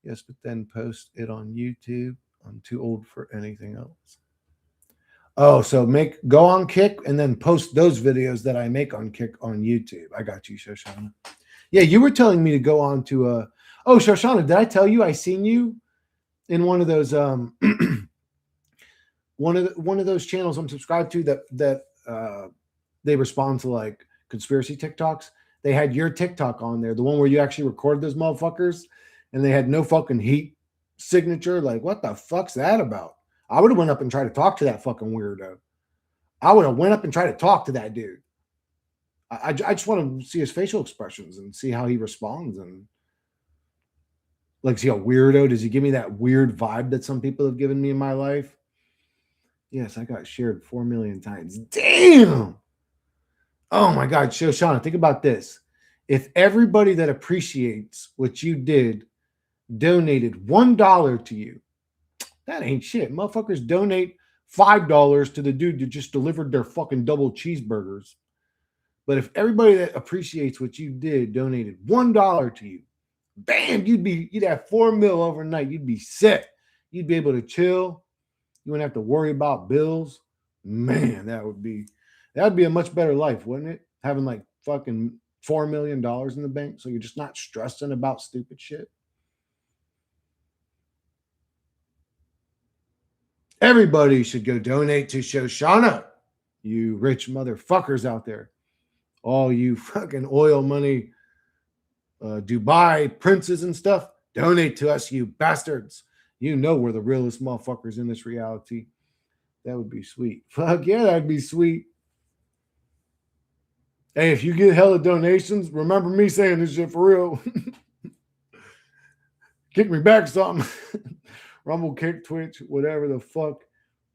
yes, but then post it on YouTube. I'm too old for anything else. Oh, so go on Kick and then post those videos that I make on Kick on YouTube. I got you, Shoshana. Yeah, you were telling me to go on to oh, Shoshana, did I tell you I seen you in one of those one of those channels I'm subscribed to that they respond to like conspiracy TikToks. They had your TikTok on there, the one where you actually record those motherfuckers, and they had no fucking heat signature. Like, what the fuck's that about? I would have went up and tried to talk to that fucking weirdo. I would have went up and tried to talk to that dude. I just want to see his facial expressions and see how he responds and like, see a weirdo. Does he give me that weird vibe that some people have given me in my life? Yes, I got shared 4 million times. Damn. Oh my God, Shoshana, think about this. If everybody that appreciates what you did donated $1 to you, that ain't shit. Motherfuckers donate $5 to the dude that just delivered their fucking double cheeseburgers. But if everybody that appreciates what you did donated $1 to you, bam, you'd have 4 mil overnight. You'd be set. You'd be able to chill. You wouldn't have to worry about bills. Man, that'd be a much better life, wouldn't it? Having like fucking $4 million in the bank, so you're just not stressing about stupid shit. Everybody should go donate to Shoshana. You rich motherfuckers out there. All you fucking oil money, Dubai princes and stuff, donate to us, you bastards. You know we're the realest motherfuckers in this reality. That would be sweet. Fuck yeah, that'd be sweet. Hey, if you get hella donations, remember me saying this shit for real. Kick me back something. Rumble, Kick, Twitch, whatever the fuck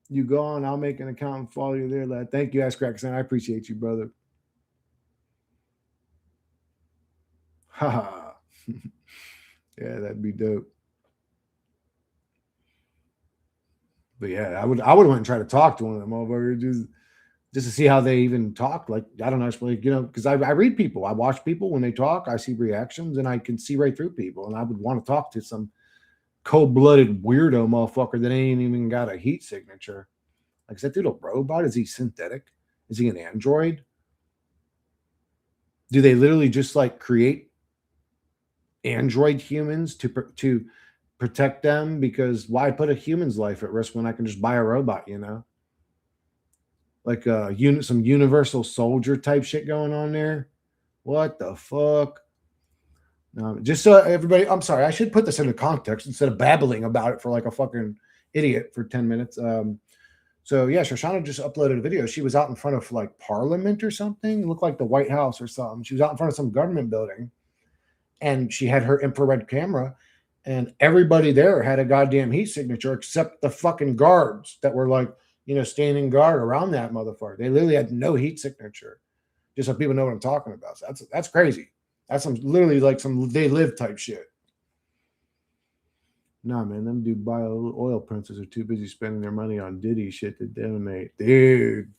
you go on. I'll make an account and follow you there, lad. Thank you, Ask Crackson. I appreciate you, brother. Haha. Yeah, that'd be dope. But yeah, I would went and try to talk to one of them motherfuckers just to see how they even talk. Like, I don't know, like, because I read people, I watch people when they talk, I see reactions, and I can see right through people. And I would want to talk to some cold-blooded weirdo motherfucker that ain't even got a heat signature. Like, is that dude a robot? Is he synthetic? Is he an android? Do they literally just like create android humans to protect them? Because why put a human's life at risk when I can just buy a robot? Like some universal soldier type shit going on there. What the fuck? Just so everybody, I'm sorry, I should put this into context instead of babbling about it for like a fucking idiot for 10 minutes. So yeah, Shoshana just uploaded a video. She was out in front of like Parliament or something. It looked like the White House or something. She was out in front of some government building, and she had her infrared camera, and everybody there had a goddamn heat signature except the fucking guards that were like, standing guard around that motherfucker. They literally had no heat signature. Just so people know what I'm talking about. So that's crazy. That's literally like some they live type shit. Nah, man, them Dubai oil princes are too busy spending their money on Diddy shit to donate. Dude,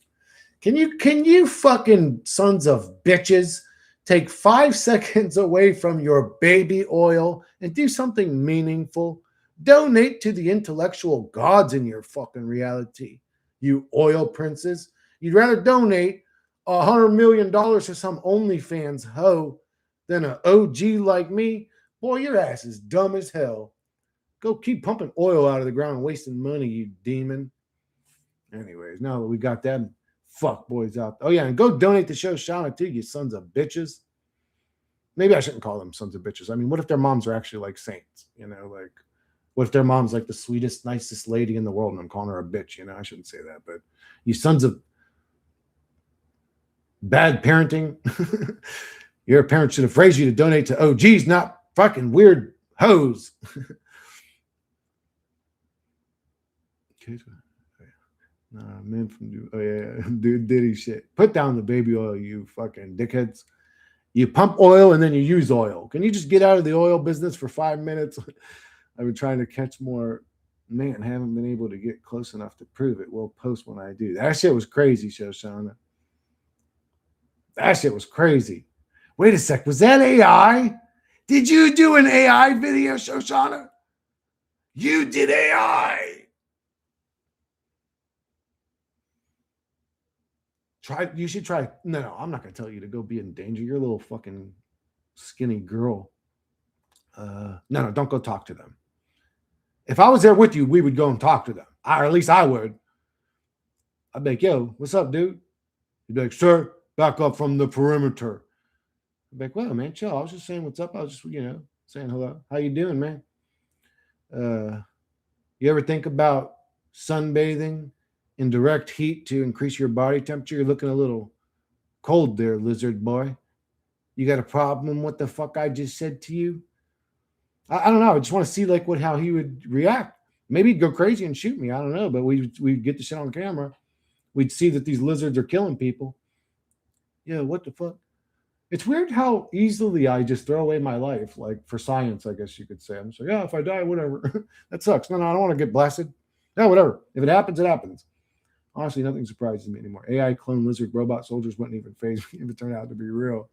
can you fucking sons of bitches take 5 seconds away from your baby oil and do something meaningful? Donate to the intellectual gods in your fucking reality, you oil princes. You'd rather donate $100 million to some OnlyFans hoe than an OG like me. Boy, your ass is dumb as hell. Go keep pumping oil out of the ground and wasting money, you demon. Anyways, now that we got them fuck boys out. Oh, yeah, and go donate to Shoshana too, you sons of bitches. Maybe I shouldn't call them sons of bitches. I mean, what if their moms are actually like saints? Like, what if their mom's like the sweetest, nicest lady in the world and I'm calling her a bitch? I shouldn't say that, but you sons of bad parenting. Your parents should have raised you to donate to OGs, not fucking weird hoes. Men from dude Diddy shit. Put down the baby oil, you fucking dickheads. You pump oil and then you use oil. Can you just get out of the oil business for 5 minutes? I've been trying to catch more. Man, haven't been able to get close enough to prove it. We'll post when I do. That shit was crazy, Shoshana. That shit was crazy. Wait a sec. Was that AI? Did you do an AI video, Shoshana? You did AI. You should try. No, I'm not going to tell you to go be in danger. You're a little fucking skinny girl. No, don't go talk to them. If I was there with you, we would go and talk to them. Or at least I would. I'd be like, yo, what's up, dude? You'd be like, sir, back up from the perimeter. I'd be like, well, man, chill. I was just saying what's up. I was just, saying hello. How you doing, man? You ever think about sunbathing in direct heat to increase your body temperature? You're looking a little cold there, lizard boy. You got a problem with what the fuck I just said to you? I don't know. I just want to see like how he would react. Maybe he'd go crazy and shoot me. I don't know. But we'd get the shit on camera. We'd see that these lizards are killing people. Yeah, what the fuck? It's weird how easily I just throw away my life, like for science, I guess you could say. I'm just like, yeah, if I die, whatever. That sucks. No, I don't want to get blasted. No, whatever. If it happens, it happens. Honestly, nothing surprises me anymore. AI clone lizard robot soldiers wouldn't even phase me if it turned out to be real.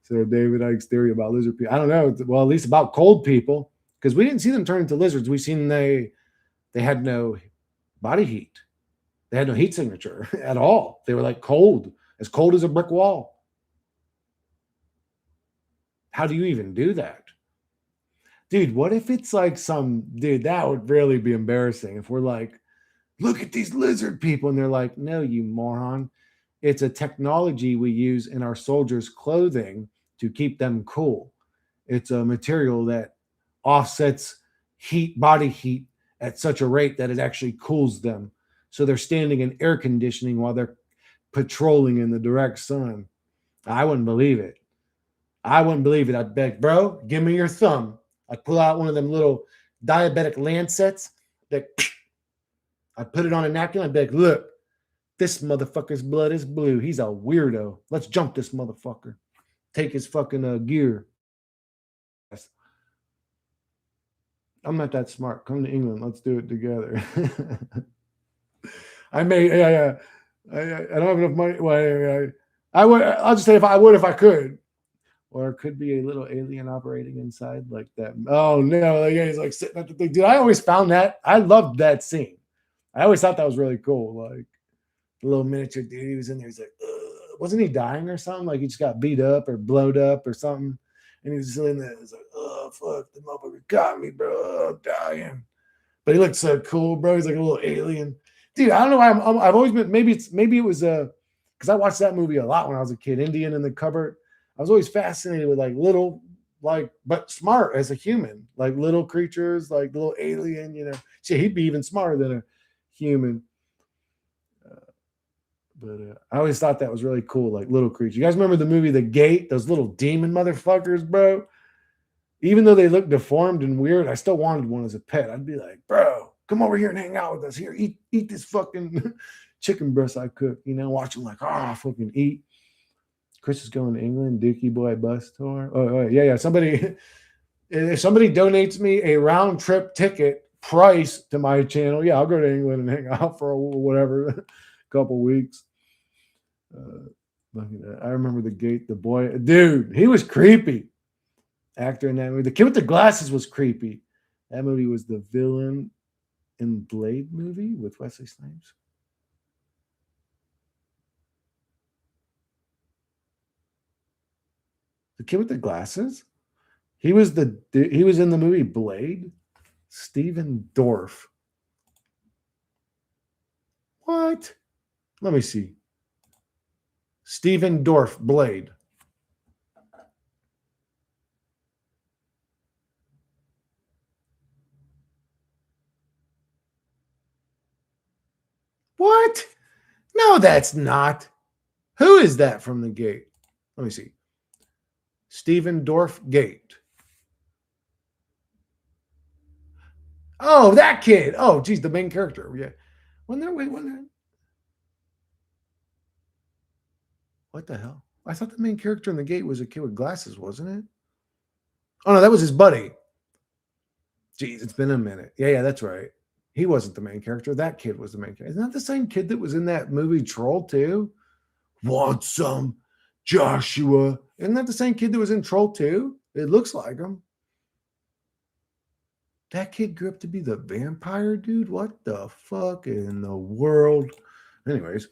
So David Icke's theory about lizard people. I don't know. Well, at least about cold people, because we didn't see them turn into lizards. We seen they had no body heat. They had no heat signature at all. They were like cold as a brick wall. How do you even do that? Dude, what if it's like dude, that would really be embarrassing if we're like, look at these lizard people. And they're like, no, you moron. It's a technology we use in our soldiers' clothing to keep them cool. It's a material that offsets body heat at such a rate that it actually cools them. So they're standing in air conditioning while they're patrolling in the direct sun. I wouldn't believe it. I wouldn't believe it. I'd beg, bro, give me your thumb. I'd pull out one of them little diabetic lancets that I'd put it on a napkin. I'd be like, look, this motherfucker's blood is blue. He's a weirdo. Let's jump this motherfucker. Take his fucking gear. I'm not that smart. Come to England. Let's do it together. Yeah. I don't have enough money. Well, I would. I'll just say if I could. Or it could be a little alien operating inside like that. Oh no, like, yeah, he's like sitting at the thing. Dude, I always found that. I loved that scene. I always thought that was really cool. Like the little miniature dude, he was in there. He's like, ugh. Wasn't he dying or something? Like he just got beat up or blowed up or something. And he was just in there. He's like, oh fuck, the motherfucker got me, bro. Oh, I'm dying. But he looked so cool, bro. He's like a little alien. Dude, I don't know why I've always been. Maybe it was because I watched that movie a lot when I was a kid. Indian in the Cupboard. I was always fascinated with like little, like, but smart as a human, like little creatures, like little alien, Shit, he'd be even smarter than a human. But I always thought that was really cool, like little creatures. You guys remember the movie The Gate? Those little demon motherfuckers, bro. Even though they looked deformed and weird, I still wanted one as a pet. I'd be like, bro, come over here and hang out with us. Here, eat this fucking chicken breast I cooked. Watch them like, fucking eat. Chris is going to England. Dookie Boy bus tour. Oh yeah. Somebody, if somebody donates me a round trip ticket price to my channel, yeah, I'll go to England and hang out for whatever, couple weeks. I remember The Gate. The boy, dude, he was creepy. Actor in that movie. The kid with the glasses was creepy. That movie was the villain in Blade movie with Wesley Snipes. The kid with the glasses? He was in the movie Blade. Steven Dorff. What? Let me see. Steven Dorff, Blade. What? No, that's not. Who is that from The Gate? Let me see. Steven Dorff Gate. Oh, that kid. Oh, geez, the main character. Yeah. What the hell? I thought the main character in The Gate was a kid with glasses, wasn't it? Oh no, that was his buddy. Jeez, it's been a minute. Yeah, that's right. He wasn't the main character. That kid was the main character. Isn't that the same kid that was in that movie Troll 2? Want some, Joshua? Isn't that the same kid that was in Troll 2? It looks like him. That kid grew up to be the vampire dude? What the fuck in the world? Anyways,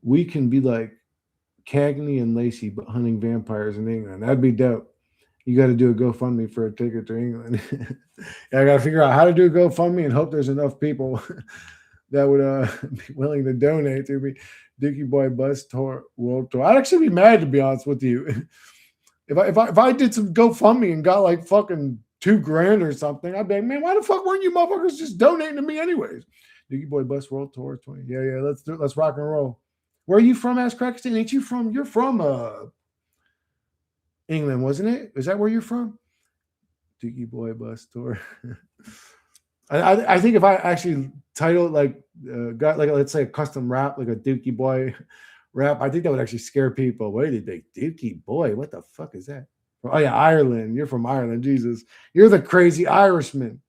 we can be like Cagney and Lacey, but hunting vampires in England. That'd be dope. You got to do a GoFundMe for a ticket to England. Yeah, I got to figure out how to do a GoFundMe and hope there's enough people that would be willing to donate to me. Dookie Boy Bus Tour World Tour. I'd actually be mad, to be honest with you. If I did some GoFundMe and got like fucking $2,000 or something, I'd be like, man, why the fuck weren't you motherfuckers just donating to me anyways? Dookie Boy Bus World Tour 20. Yeah, let's do it. Let's rock and roll. Where are you from, Ask Crackston? Ain't you from? You're from England, wasn't it? Is that where you're from? Dookie Boy Bus Tour. I think if I actually title it like got like, let's say a custom rap, like a Dookie Boy rap. I think that would actually scare people. What did they Dookie boy? What the fuck is that? Oh yeah, Ireland. You're from Ireland. Jesus, you're the crazy Irishman,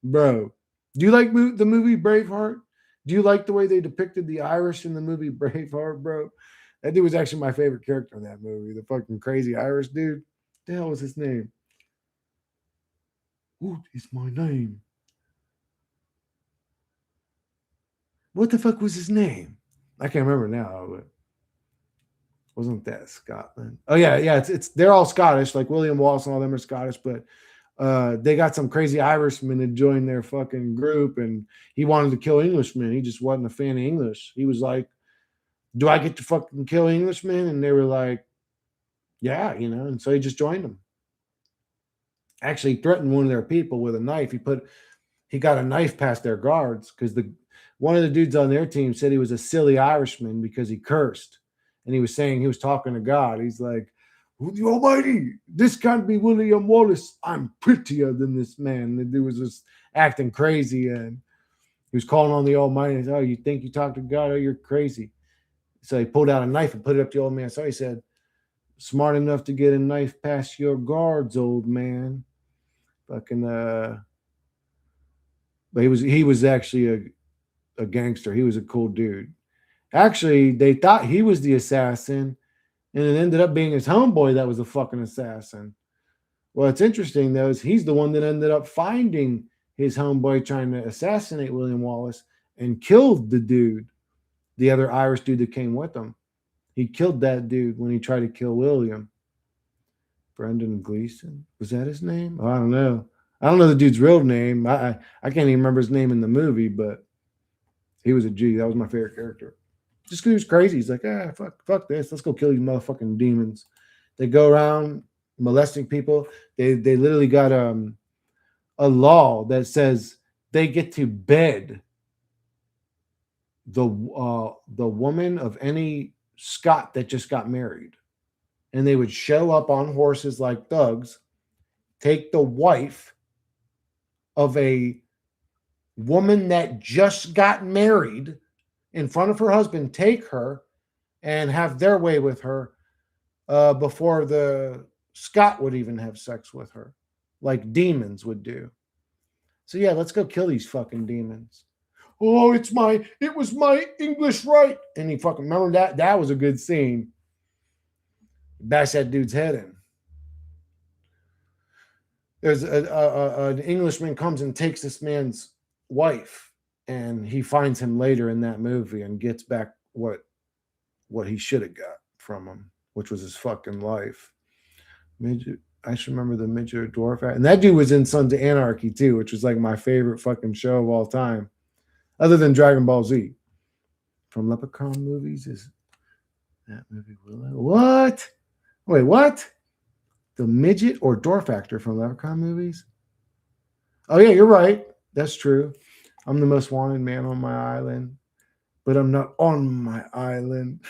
bro. Do you like the movie Braveheart? Do you like the way they depicted the Irish in the movie Braveheart, bro? That dude was actually my favorite character in that movie. The fucking crazy Irish dude. The hell was his name? What is my name? What the fuck was his name? I can't remember now, but wasn't that Scotland? Oh yeah, yeah. It's they're all Scottish, like William Wallace and all them are Scottish, but they got some crazy Irishman to join their fucking group, and he wanted to kill Englishmen. He just wasn't a fan of English. He was like, "Do I get to fucking kill Englishmen?" And they were like, "Yeah, you know." And so he just joined them. Actually, threatened one of their people with a knife. He got a knife past their guards because the one of the dudes on their team said he was a silly Irishman because he cursed, and he was saying he was talking to God. He's like, "The Almighty, this can't be William Wallace. I'm prettier than this man." The dude was just acting crazy, and he was calling on the Almighty. Said, "Oh, you think you talk to God? Oh, you're crazy." So he pulled out a knife and put it up the old man. So he said, "Smart enough to get a knife past your guards, old man." Fucking but he was actually a gangster. He was a cool dude. Actually, they thought he was the assassin, and it ended up being his homeboy that was the fucking assassin. Well, it's interesting though, is he's the one that ended up finding his homeboy trying to assassinate William Wallace and killed the dude, the other Irish dude that came with him. He killed that dude when he tried to kill William. Brendan Gleeson. Was that his name? Oh, I don't know. I don't know the dude's real name. I can't even remember his name in the movie, but he was a G. That was my favorite character. Just because he was crazy. He's like, fuck this. Let's go kill these motherfucking demons. They go around molesting people. They literally got a law that says they get to bed the woman of any Scot that just got married. And they would show up on horses like thugs, take the wife of a woman that just got married in front of her husband, take her and have their way with her before the Scot would even have sex with her, like demons would do. So yeah, let's go kill these fucking demons. Oh, it was my English right. And he fucking remember that. That was a good scene. Bash that dude's head in. There's an Englishman comes and takes this man's wife, and he finds him later in that movie and gets back what he should have got from him, which was his fucking life. Midget, I should remember the midget dwarf, and that dude was in Sons of Anarchy too, which was like my favorite fucking show of all time, other than Dragon Ball Z. From Leprechaun movies is that movie Willow? What? Wait, what? The midget or dwarf actor from Leprechaun movies? Oh yeah, you're right. That's true. I'm the most wanted man on my island, but I'm not on my island.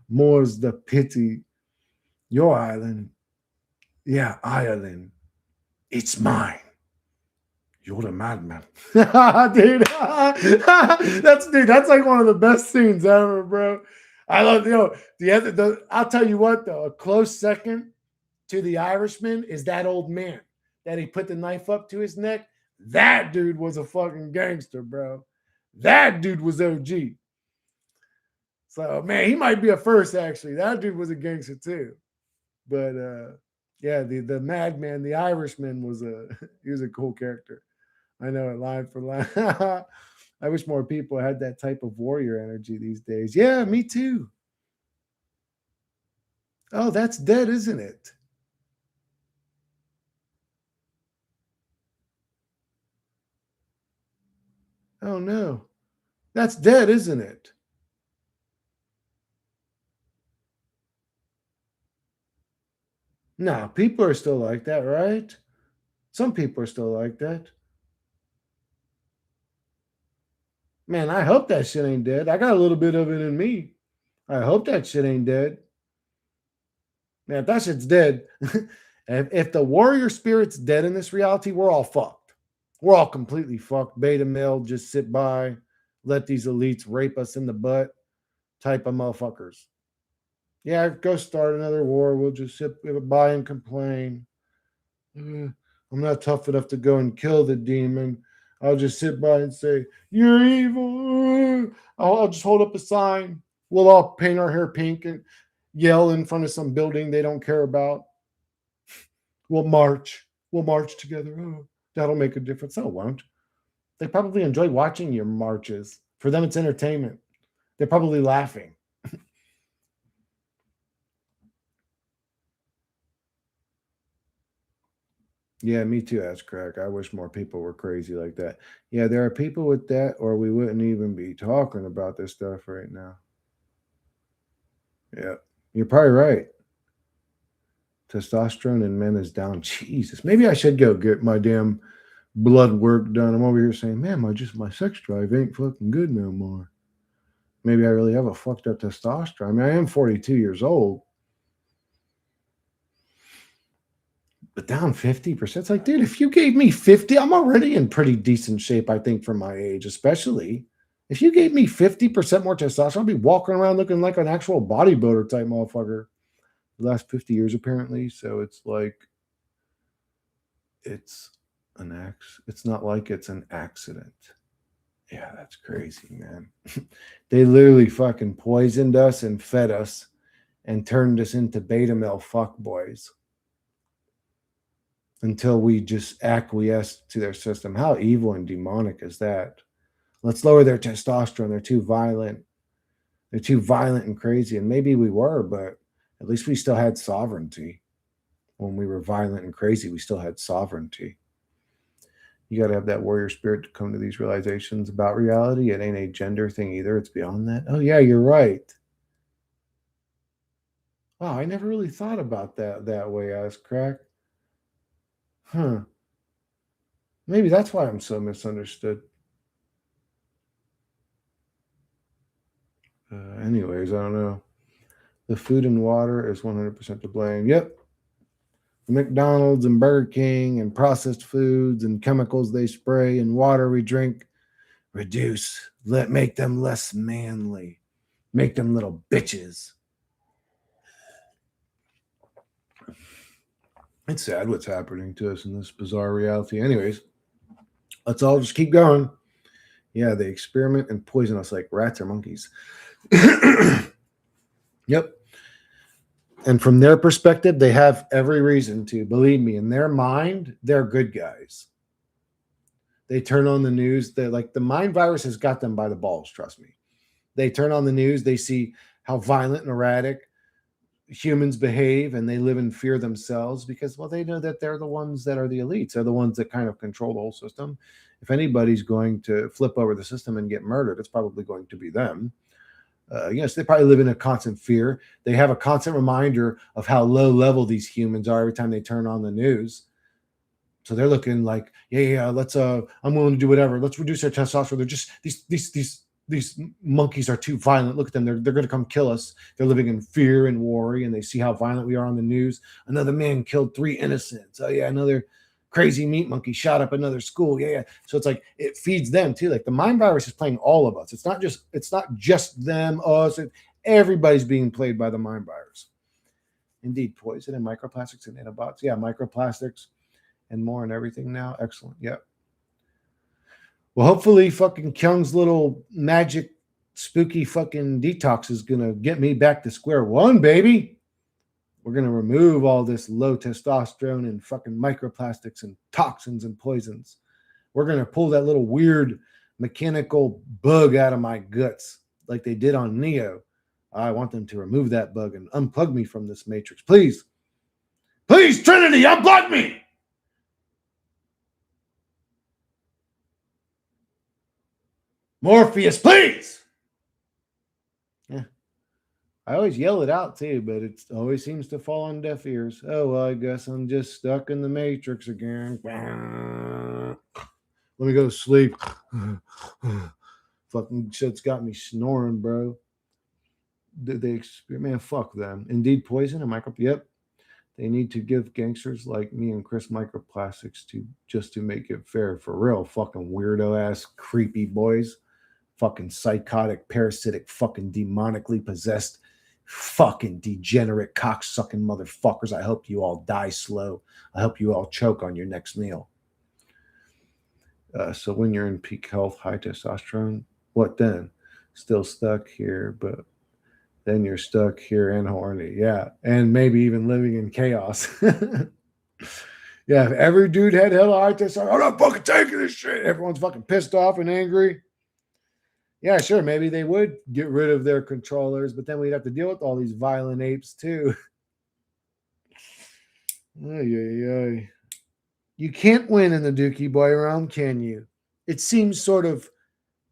More's the pity. Your island. Yeah, Ireland. It's mine. You're the madman. Dude. That's like one of the best scenes ever, bro. I love I'll tell you what though, a close second to the Irishman is that old man that he put the knife up to his neck. That dude was a fucking gangster, bro. That dude was OG. So man, he might be a first actually. That dude was a gangster too. But yeah, the madman, the Irishman he was a cool character. I know it line for line. I wish more people had that type of warrior energy these days. Yeah, me too. Oh, that's dead, isn't it? Oh no. That's dead, isn't it? No, people are still like that, right? Some people are still like that. Man, I hope that shit ain't dead. I got a little bit of it in me. I hope that shit ain't dead. Man, if that shit's dead, if the warrior spirit's dead in this reality, we're all fucked. We're all completely fucked. Beta male, just sit by, let these elites rape us in the butt. type of motherfuckers. Yeah, go start another war. We'll just sit by and complain. I'm not tough enough to go and kill the demon. I'll just sit by and say, "You're evil." I'll just hold up a sign. We'll all paint our hair pink and yell in front of some building they don't care about. We'll march. We'll march together. Oh, that'll make a difference. No, it won't. They probably enjoy watching your marches. For them, it's entertainment. They're probably laughing. Yeah, me too, ass crack. I wish more people were crazy like that. Yeah, there are people with that, or we wouldn't even be talking about this stuff right now. Yeah, you're probably right. Testosterone in men is down. Jesus, maybe I should go get my damn blood work done. I'm over here saying, man, my sex drive ain't fucking good no more. Maybe I really have a fucked up testosterone. I mean, I am 42 years old, but down 50%. It's like, dude, if you gave me 50, I'm already in pretty decent shape, I think, for my age, especially. If you gave me 50% more testosterone, I'd be walking around looking like an actual bodybuilder type motherfucker the last 50 years, apparently. So it's like, it's it's not like it's an accident. Yeah, that's crazy, man. They literally fucking poisoned us and fed us and turned us into beta male fuckboys until we just acquiesced to their system. How evil and demonic is that? Let's lower their testosterone. They're too violent. They're too violent and crazy. And maybe we were, but at least we still had sovereignty. When we were violent and crazy, we still had sovereignty. You got to have that warrior spirit to come to these realizations about reality. It ain't a gender thing either. It's beyond that. Oh, yeah, you're right. Wow, I never really thought about that way, ass crack. Huh. Maybe that's why I'm so misunderstood. Anyways, I don't know. The food and water is 100% to blame. Yep. McDonald's and Burger King and processed foods and chemicals they spray and water we drink reduce. Make them less manly. Make them little bitches. It's sad what's happening to us in this bizarre reality. Anyways, let's all just keep going. Yeah, they experiment and poison us like rats or monkeys. Yep. And from their perspective, they have every reason to. Believe me, in their mind, they're good guys. They turn on the news. They're like, the mind virus has got them by the balls, trust me. They turn on the news. They see how violent and erratic humans behave, and they live in fear themselves because, well, they know that they're the ones that are the elites. They're the ones that kind of control the whole system. If anybody's going to flip over the system and get murdered, it's probably going to be them. Yes, they probably live in a constant fear. They have a constant reminder of how low level these humans are every time they turn on the news. So they're looking like, yeah, let's I'm willing to do whatever. Let's reduce their testosterone. They're just these monkeys are too violent. Look at them. They're going to come kill us. They're living in fear and worry, and they see how violent we are on the news. Another man killed 3 innocents. Oh yeah, another crazy meat monkey shot up another school. Yeah. So it's like it feeds them too. Like the mind virus is playing all of us. It's not just them, us. Everybody's being played by the mind virus. Indeed, poison and microplastics and nanobots. Yeah, microplastics and more and everything now. Excellent. Yep. Well, hopefully, fucking Kyung's little magic, spooky fucking detox is gonna get me back to square one, baby. We're gonna remove all this low testosterone and fucking microplastics and toxins and poisons. We're gonna pull that little weird mechanical bug out of my guts, like they did on Neo. I want them to remove that bug and unplug me from this matrix, please. Please, Trinity, unplug me. Morpheus, please. Yeah. I always yell it out too, but it always seems to fall on deaf ears. Oh, well, I guess I'm just stuck in the matrix again. Let me go to sleep. Fucking shit's got me snoring, bro. Man, fuck them. Indeed, poison and micro. Yep. They need to give gangsters like me and Chris microplastics to just to make it fair. For real, fucking weirdo ass creepy boys. fucking psychotic, parasitic, fucking demonically possessed, fucking degenerate, cocksucking motherfuckers. I hope you all die slow. I hope you all choke on your next meal. So when you're in peak health, high testosterone, what then? Still stuck here, but then you're stuck here and horny. Yeah. And maybe even living in chaos. Yeah. If every dude had hella high testosterone, I'm not fucking taking this shit. Everyone's fucking pissed off and angry. Yeah, sure. Maybe they would get rid of their controllers, but then we'd have to deal with all these violent apes too. You can't win in the Dookie Boy realm, can you? It seems sort of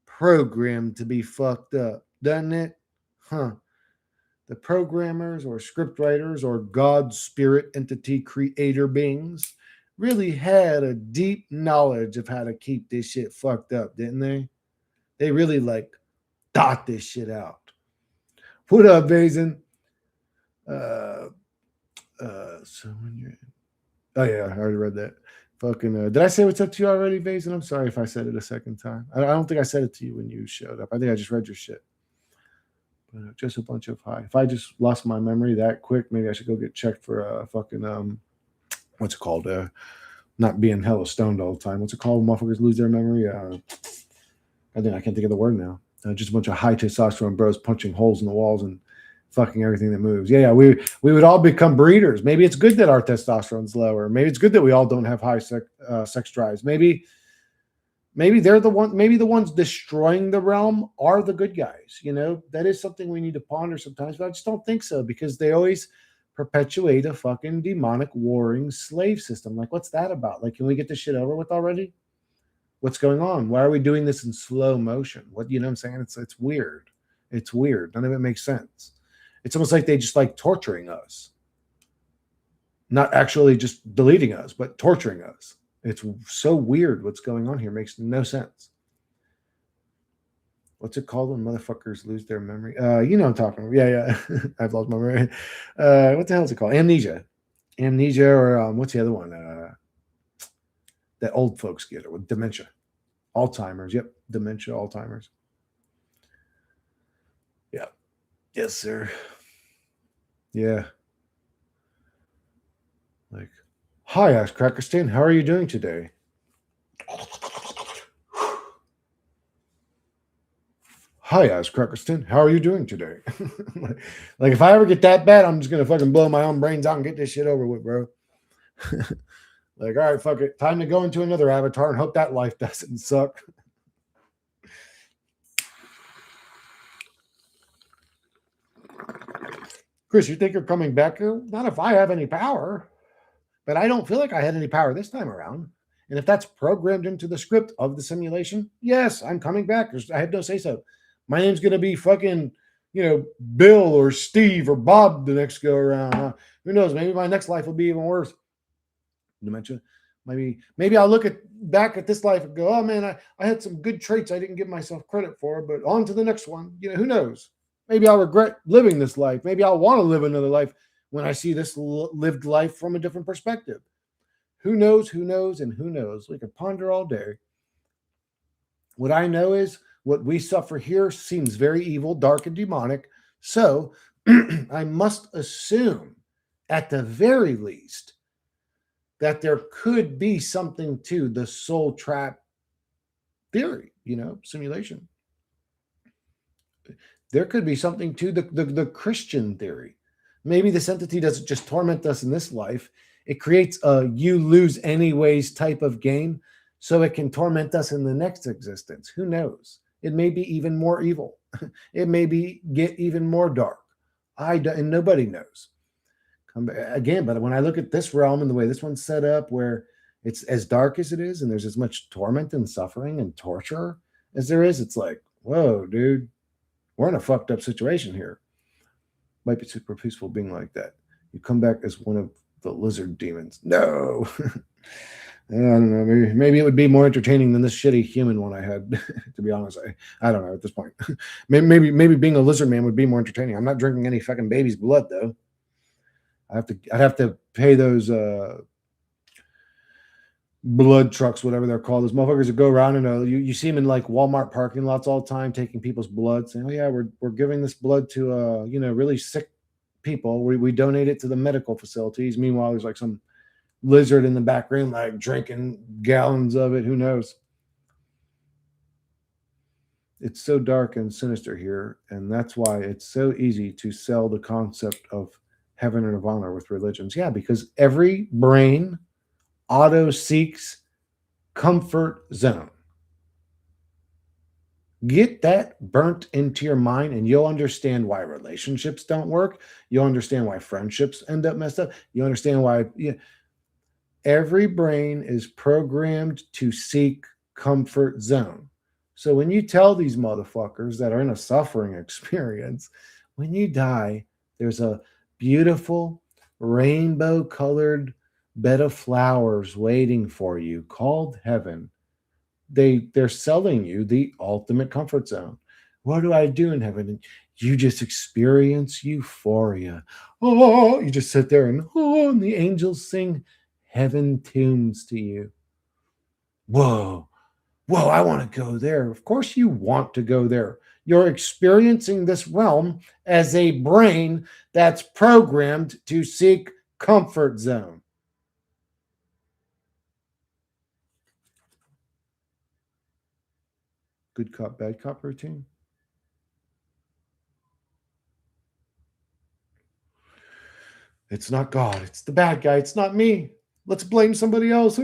programmed to be fucked up, doesn't it? Huh. The programmers or script writers or God spirit entity creator beings really had a deep knowledge of how to keep this shit fucked up, didn't they? They really thought this shit out. What up, Basin? So when you're, oh yeah, I already read that. Fucking, did I say what's up to you already, Basin? I'm sorry if I said it a second time. I don't think I said it to you when you showed up. I think I just read your shit. But just a bunch of high. If I just lost my memory that quick, maybe I should go get checked for fucking what's it called? Not being hella stoned all the time. What's it called? Motherfuckers lose their memory. I can't think of the word now. Just a bunch of high testosterone bros punching holes in the walls and fucking everything that moves. Yeah, we would all become breeders. Maybe it's good that our testosterone's lower. Maybe it's good that we all don't have high sex drives. Maybe they're the one. Maybe the ones destroying the realm are the good guys. That is something we need to ponder sometimes. But I just don't think so, because they always perpetuate a fucking demonic warring slave system. Like, what's that about? Like, can we get this shit over with already? What's going on? Why are we doing this in slow motion? What I'm saying? It's weird. It's weird. None of it makes sense. It's almost like they just like torturing us. Not actually just deleting us, but torturing us. It's so weird what's going on here. Makes no sense. What's it called when motherfuckers lose their memory? You know what I'm talking about. Yeah. I've lost my memory. What the hell is it called? Amnesia. Amnesia, or what's the other one? That old folks get it with dementia. Alzheimer's. Yep. Dementia, Alzheimer's. Yeah. Yes, sir. Yeah. Like, hi, Ash Crackerston. How are you doing today? Hi, Ash Crackerston. How are you doing today? Like, if I ever get that bad, I'm just going to fucking blow my own brains out and get this shit over with, bro. Like, all right, fuck it. Time to go into another avatar and hope that life doesn't suck. Chris, you think you're coming back? Not if I have any power. But I don't feel like I had any power this time around. And if that's programmed into the script of the simulation, yes, I'm coming back. I have no say so. My name's going to be fucking, Bill or Steve or Bob the next go around. Who knows? Maybe my next life will be even worse. Dementia. Maybe I'll look back at this life and go, oh man, I had some good traits I didn't give myself credit for, but on to the next one. Who knows? Maybe I'll regret living this life. Maybe I'll want to live another life when I see this lived life from a different perspective. Who knows, and who knows? We could ponder all day. What I know is what we suffer here seems very evil, dark, and demonic. So I must assume, at the very least, that there could be something to the soul trap theory, simulation. There could be something to the Christian theory. Maybe this entity doesn't just torment us in this life. It creates a you lose anyways type of game so it can torment us in the next existence. Who knows? It may be even more evil. It may get even more dark. And nobody knows. Again, but when I look at this realm and the way this one's set up, where it's as dark as it is and there's as much torment and suffering and torture as there is, it's like, whoa, dude, we're in a fucked up situation here. Might be super peaceful being like that. You come back as one of the lizard demons. No. I don't know. Maybe it would be more entertaining than this shitty human one I had, to be honest. I don't know at this point. maybe being a lizard man would be more entertaining. I'm not drinking any fucking baby's blood, though. I'd have to pay those blood trucks, whatever they're called. Those motherfuckers that go around and you see them in like Walmart parking lots all the time, taking people's blood, saying, "Oh yeah, we're giving this blood to really sick people. We donate it to the medical facilities." Meanwhile, there's like some lizard in the back room, like drinking gallons of it. Who knows? It's so dark and sinister here, and that's why it's so easy to sell the concept of heaven or nirvana with religions. Yeah, because every brain auto seeks comfort zone. Get that burnt into your mind, and you'll understand why relationships don't work. You'll understand why friendships end up messed up. You understand why every brain is programmed to seek comfort zone. So when you tell these motherfuckers that are in a suffering experience, when you die, there's a beautiful rainbow colored bed of flowers waiting for you called heaven. They're selling you the ultimate comfort zone. What do I do in heaven? And you just experience euphoria. Oh, you just sit there and the angels sing heaven tunes to you. Whoa, whoa, I want to go there. Of course, you want to go there. You're experiencing this realm as a brain that's programmed to seek comfort zone. Good cop, bad cop routine. It's not God. It's the bad guy. It's not me. Let's blame somebody else.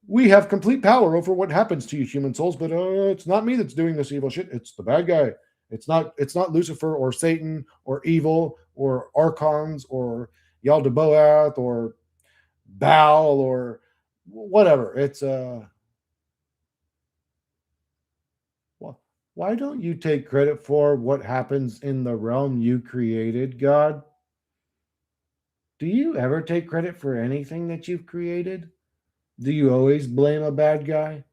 We have complete power over what happens to you, human souls, but it's not me that's doing this evil shit. It's the bad guy. It's not Lucifer or Satan or evil or archons or Yaldabaoth or Baal or whatever. It's why don't you take credit for what happens in the realm you created, God? Do you ever take credit for anything that you've created? Do you always blame a bad guy?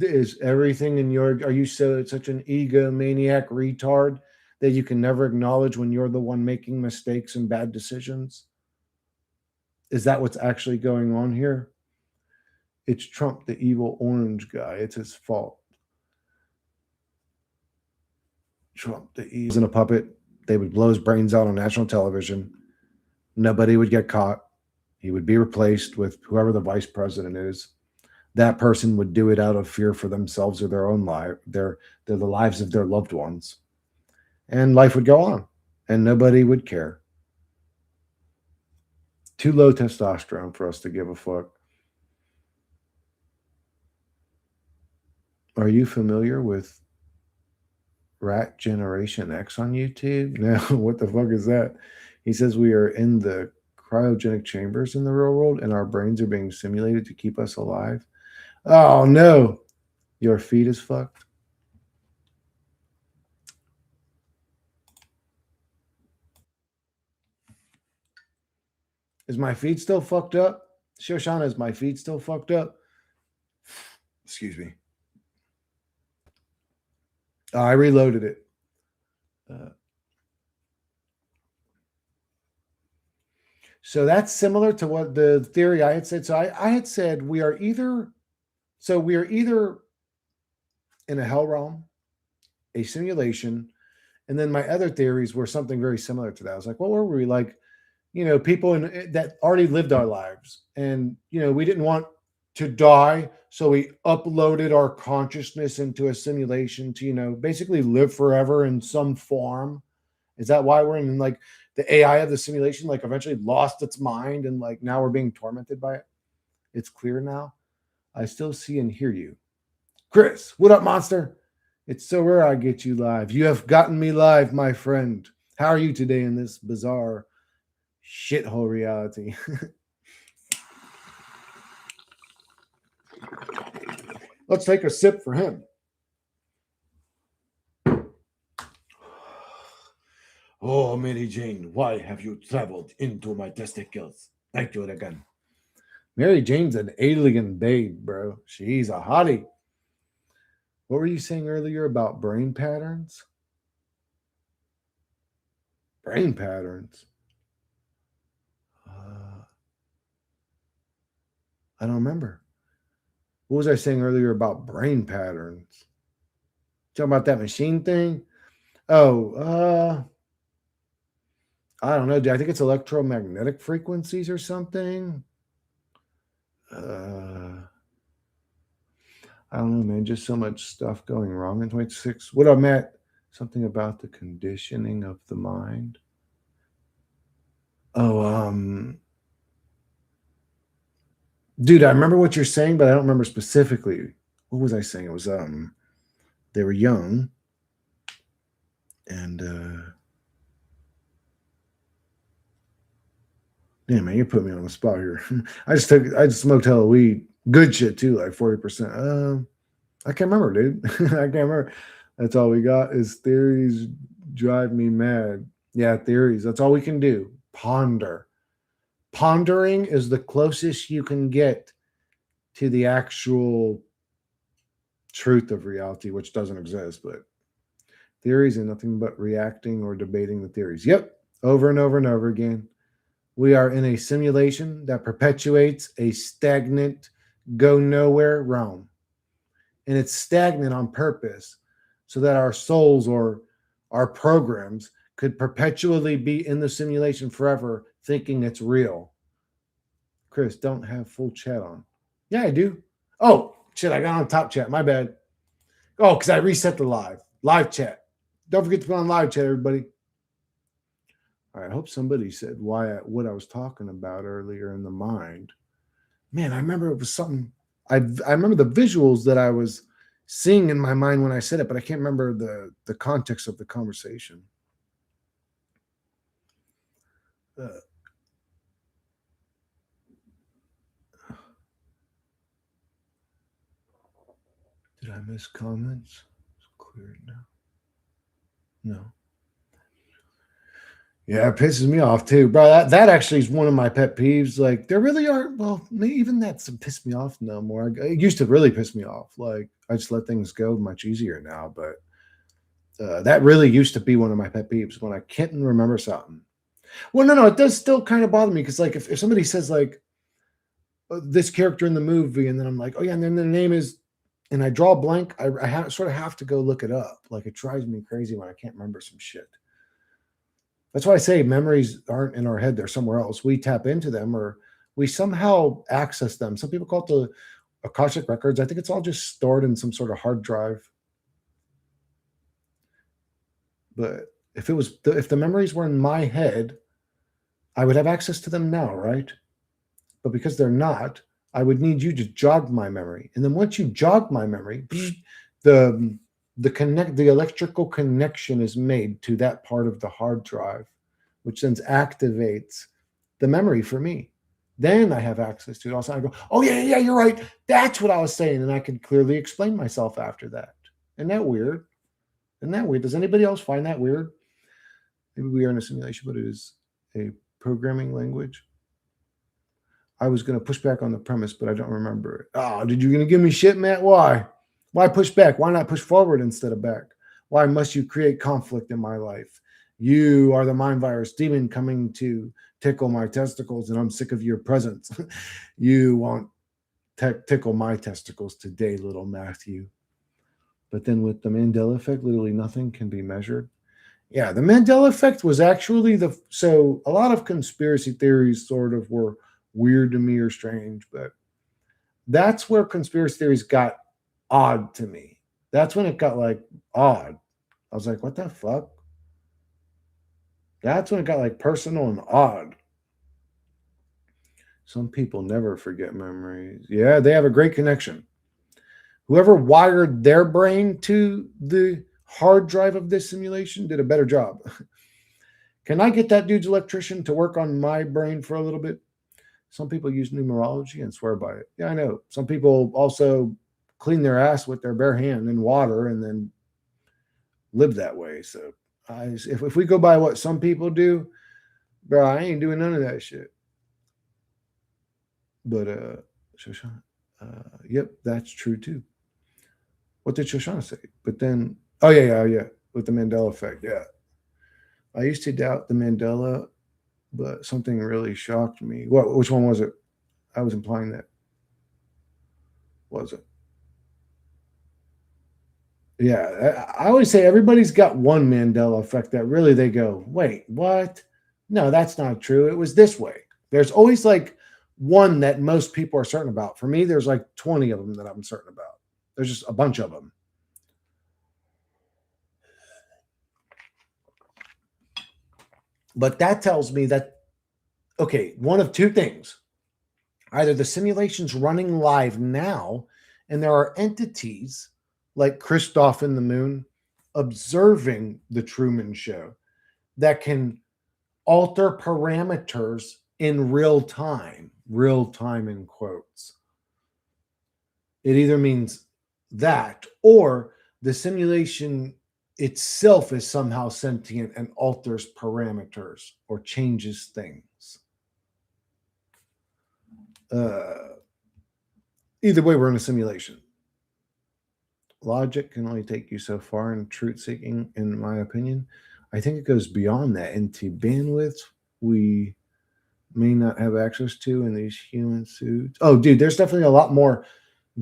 Is everything in your are you such an egomaniac retard that you can never acknowledge when you're the one making mistakes and bad decisions? Is that what's actually going on here? It's Trump, the evil orange guy. It's his fault. Trump, the evil isn't a puppet. They would blow his brains out on national television. Nobody would get caught. He would be replaced with whoever the vice president is. That person would do it out of fear for themselves or their own life, their the lives of their loved ones, and life would go on, and nobody would care. Too low testosterone for us to give a fuck. Are you familiar with Rat Generation X on YouTube? No, what the fuck is that? He says we are in the cryogenic chambers in the real world, and our brains are being simulated to keep us alive. Oh no, your feet is fucked. Is my feed still fucked up? Shoshana, is my feed still fucked up? Excuse me. I reloaded it. Uh, so that's similar to what the theory I had said. So I had said we are either in a hell realm, a simulation, and then my other theories were something very similar to that. I was like, what were we like? People that already lived our lives, and we didn't want to die, so we uploaded our consciousness into a simulation to basically live forever in some form. Is that why we're in like the AI of the simulation like eventually lost its mind and like now we're being tormented by it? It's clear now. I still see and hear you. Chris, what up, monster? It's so rare I get you live. You have gotten me live, my friend. How are you today in this bizarre shithole reality? Let's take a sip for him. Oh, Mary Jane, why have you traveled into my testicles? Thank you again. Mary Jane's an alien babe, bro. She's a hottie. What were you saying earlier about brain patterns? Brain patterns. Uh, I don't remember. What was I saying earlier about brain patterns? Talking about that machine thing? Oh, I don't know. I think it's electromagnetic frequencies or something. I don't know, man. Just so much stuff going wrong in 26. What I'm at, something about the conditioning of the mind. Oh, dude, I remember what you're saying, but I don't remember specifically. What was I saying? It was they were young, and damn man, you put me on the spot here. I just smoked hella weed, good shit too, like 40%. I can't remember, dude. I can't remember. That's all we got is theories drive me mad. Yeah, theories. That's all we can do. Ponder. Pondering is the closest you can get to the actual truth of reality, which doesn't exist, but theories are nothing but reacting or debating the theories. Yep, over and over and over again. We are in a simulation that perpetuates a stagnant, go nowhere realm. And it's stagnant on purpose so that our souls or our programs could perpetually be in the simulation forever thinking it's real. Chris, don't have full chat on. Yeah, I do. Oh, shit, I got on top chat. My bad. Oh, because I reset the live chat. Don't forget to put on live chat, everybody. All right, I hope somebody said what I was talking about earlier in the mind. Man, I remember it was something. I remember the visuals that I was seeing in my mind when I said it, but I can't remember the context of the conversation. Did I miss comments? It's cleared now. No. Yeah, it pisses me off too, bro. That actually is one of my pet peeves. Like, there really aren't. Well, even that's piss me off no more. It used to really piss me off. Like, I just let things go much easier now. But that really used to be one of my pet peeves when I can't remember something. Well, no, it does still kind of bother me because, like, if somebody says like this character in the movie, and then I'm like, oh yeah, and then their name is, and I draw a blank, sort of have to go look it up. Like, it drives me crazy when I can't remember some shit. That's why I say memories aren't in our head; they're somewhere else. We tap into them, or we somehow access them. Some people call it the Akashic records. I think it's all just stored in some sort of hard drive. But if the memories were in my head, I would have access to them now, right? But because they're not, I would need you to jog my memory. And then once you jog my memory, the the electrical connection is made to that part of the hard drive, which then activates the memory for me. Then I have access to it. Also, I go, oh yeah, you're right. That's what I was saying, and I can clearly explain myself after that. Isn't that weird? Isn't that weird? Does anybody else find that weird? Maybe we are in a simulation, but it is a programming language. I was going to push back on the premise, but I don't remember it. Oh, did you going to give me shit, Matt? Why? Why push back? Why not push forward instead of back? Why must you create conflict in my life? You are the mind virus demon coming to tickle my testicles, and I'm sick of your presence. You won't tickle my testicles today, little Matthew. But then with the Mandela effect, literally nothing can be measured. Yeah, the Mandela effect was actually so a lot of conspiracy theories sort of were weird to me or strange, but that's where conspiracy theories got odd to me. That's when it got like odd. I was like, what the fuck? That's when it got like personal and odd. Some people never forget memories. Yeah, they have a great connection. Whoever wired their brain to the hard drive of this simulation did a better job. Can I get that dude's electrician to work on my brain for a little bit? Some people use numerology and swear by it. Yeah, I know. Some people also clean their ass with their bare hand in water and then live that way. So if we go by what some people do, bro, I ain't doing none of that shit. But Shoshana, yep, that's true too. What did Shoshana say? But then, oh yeah, with the Mandela effect, yeah. I used to doubt the Mandela, but something really shocked me. What? Which one was it? I was implying that. Was it? Yeah, I always say everybody's got one Mandela effect that really they go, wait, what? No, that's not true. It was this way. There's always like one that most people are certain about. For me, there's like 20 of them that I'm certain about. There's just a bunch of them. But that tells me that, okay, one of two things. Either the simulation's running live now, and there are entities like Christoph in the moon observing the Truman Show that can alter parameters in real time in quotes. It either means that or the simulation itself is somehow sentient and alters parameters or changes things. Either way, we're in a simulation. Logic can only take you so far in truth seeking, in my opinion. I think it goes beyond that into bandwidth we may not have access to in these human suits. Oh, dude, there's definitely a lot more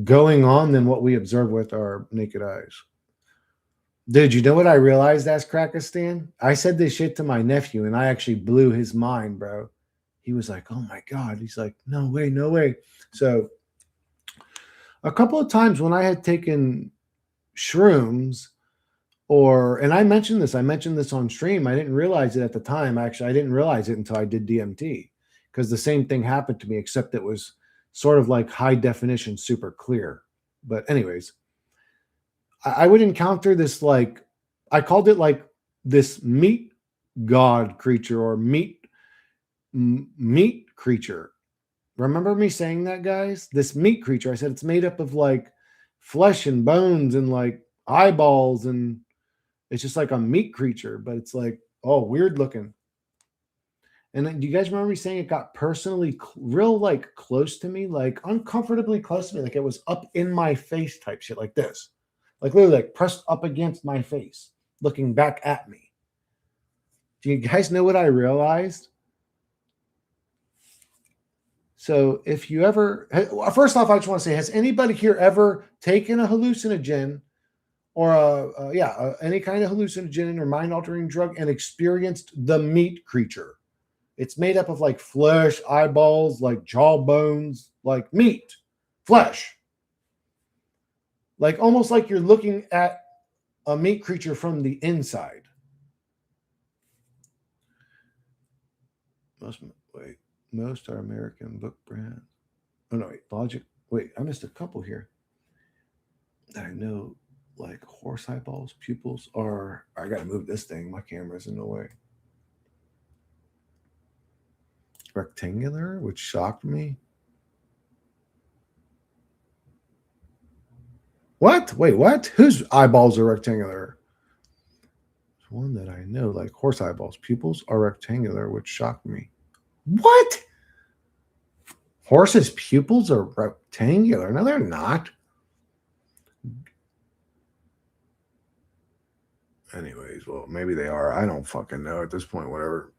going on than what we observe with our naked eyes. Dude, you know what I realized, as Krakistan? I said this shit to my nephew and I actually blew his mind, bro. He was like, oh my God. He's like, no way, no way. So a couple of times when I had taken shrooms, and I mentioned this on stream. I didn't realize it at the time. Actually, I didn't realize it until I did DMT, because the same thing happened to me, except it was sort of like high definition, super clear. But anyways, I would encounter this, like, I called it like this meat god creature or meat creature. Remember me saying that, guys? This meat creature. I said it's made up of like flesh and bones and like eyeballs, and it's just like a meat creature, but it's like, oh, weird looking. And then, do you guys remember me saying it got personally real, like close to me, like uncomfortably close to me, like it was up in my face type shit, like this, like literally like pressed up against my face, looking back at me. Do you guys know what I realized? So if you ever, first off, I just want to say, has anybody here ever taken a hallucinogen or any kind of hallucinogen or mind altering drug and experienced the meat creature? It's made up of like flesh, eyeballs, like jawbones, like meat, flesh. Like almost like you're looking at a meat creature from the inside. Most are American book brands. Oh no, wait, Logic. Wait, I missed a couple here. I know, like horse eyeballs, pupils are. I gotta move this thing. My camera's in the way. Rectangular, which shocked me. What? Wait, what? Whose eyeballs are rectangular? There's one that I know, like horse eyeballs. Pupils are rectangular, which shocked me. What? Horses' pupils are rectangular? No, they're not. Anyways, well, maybe they are. I don't fucking know at this point, whatever.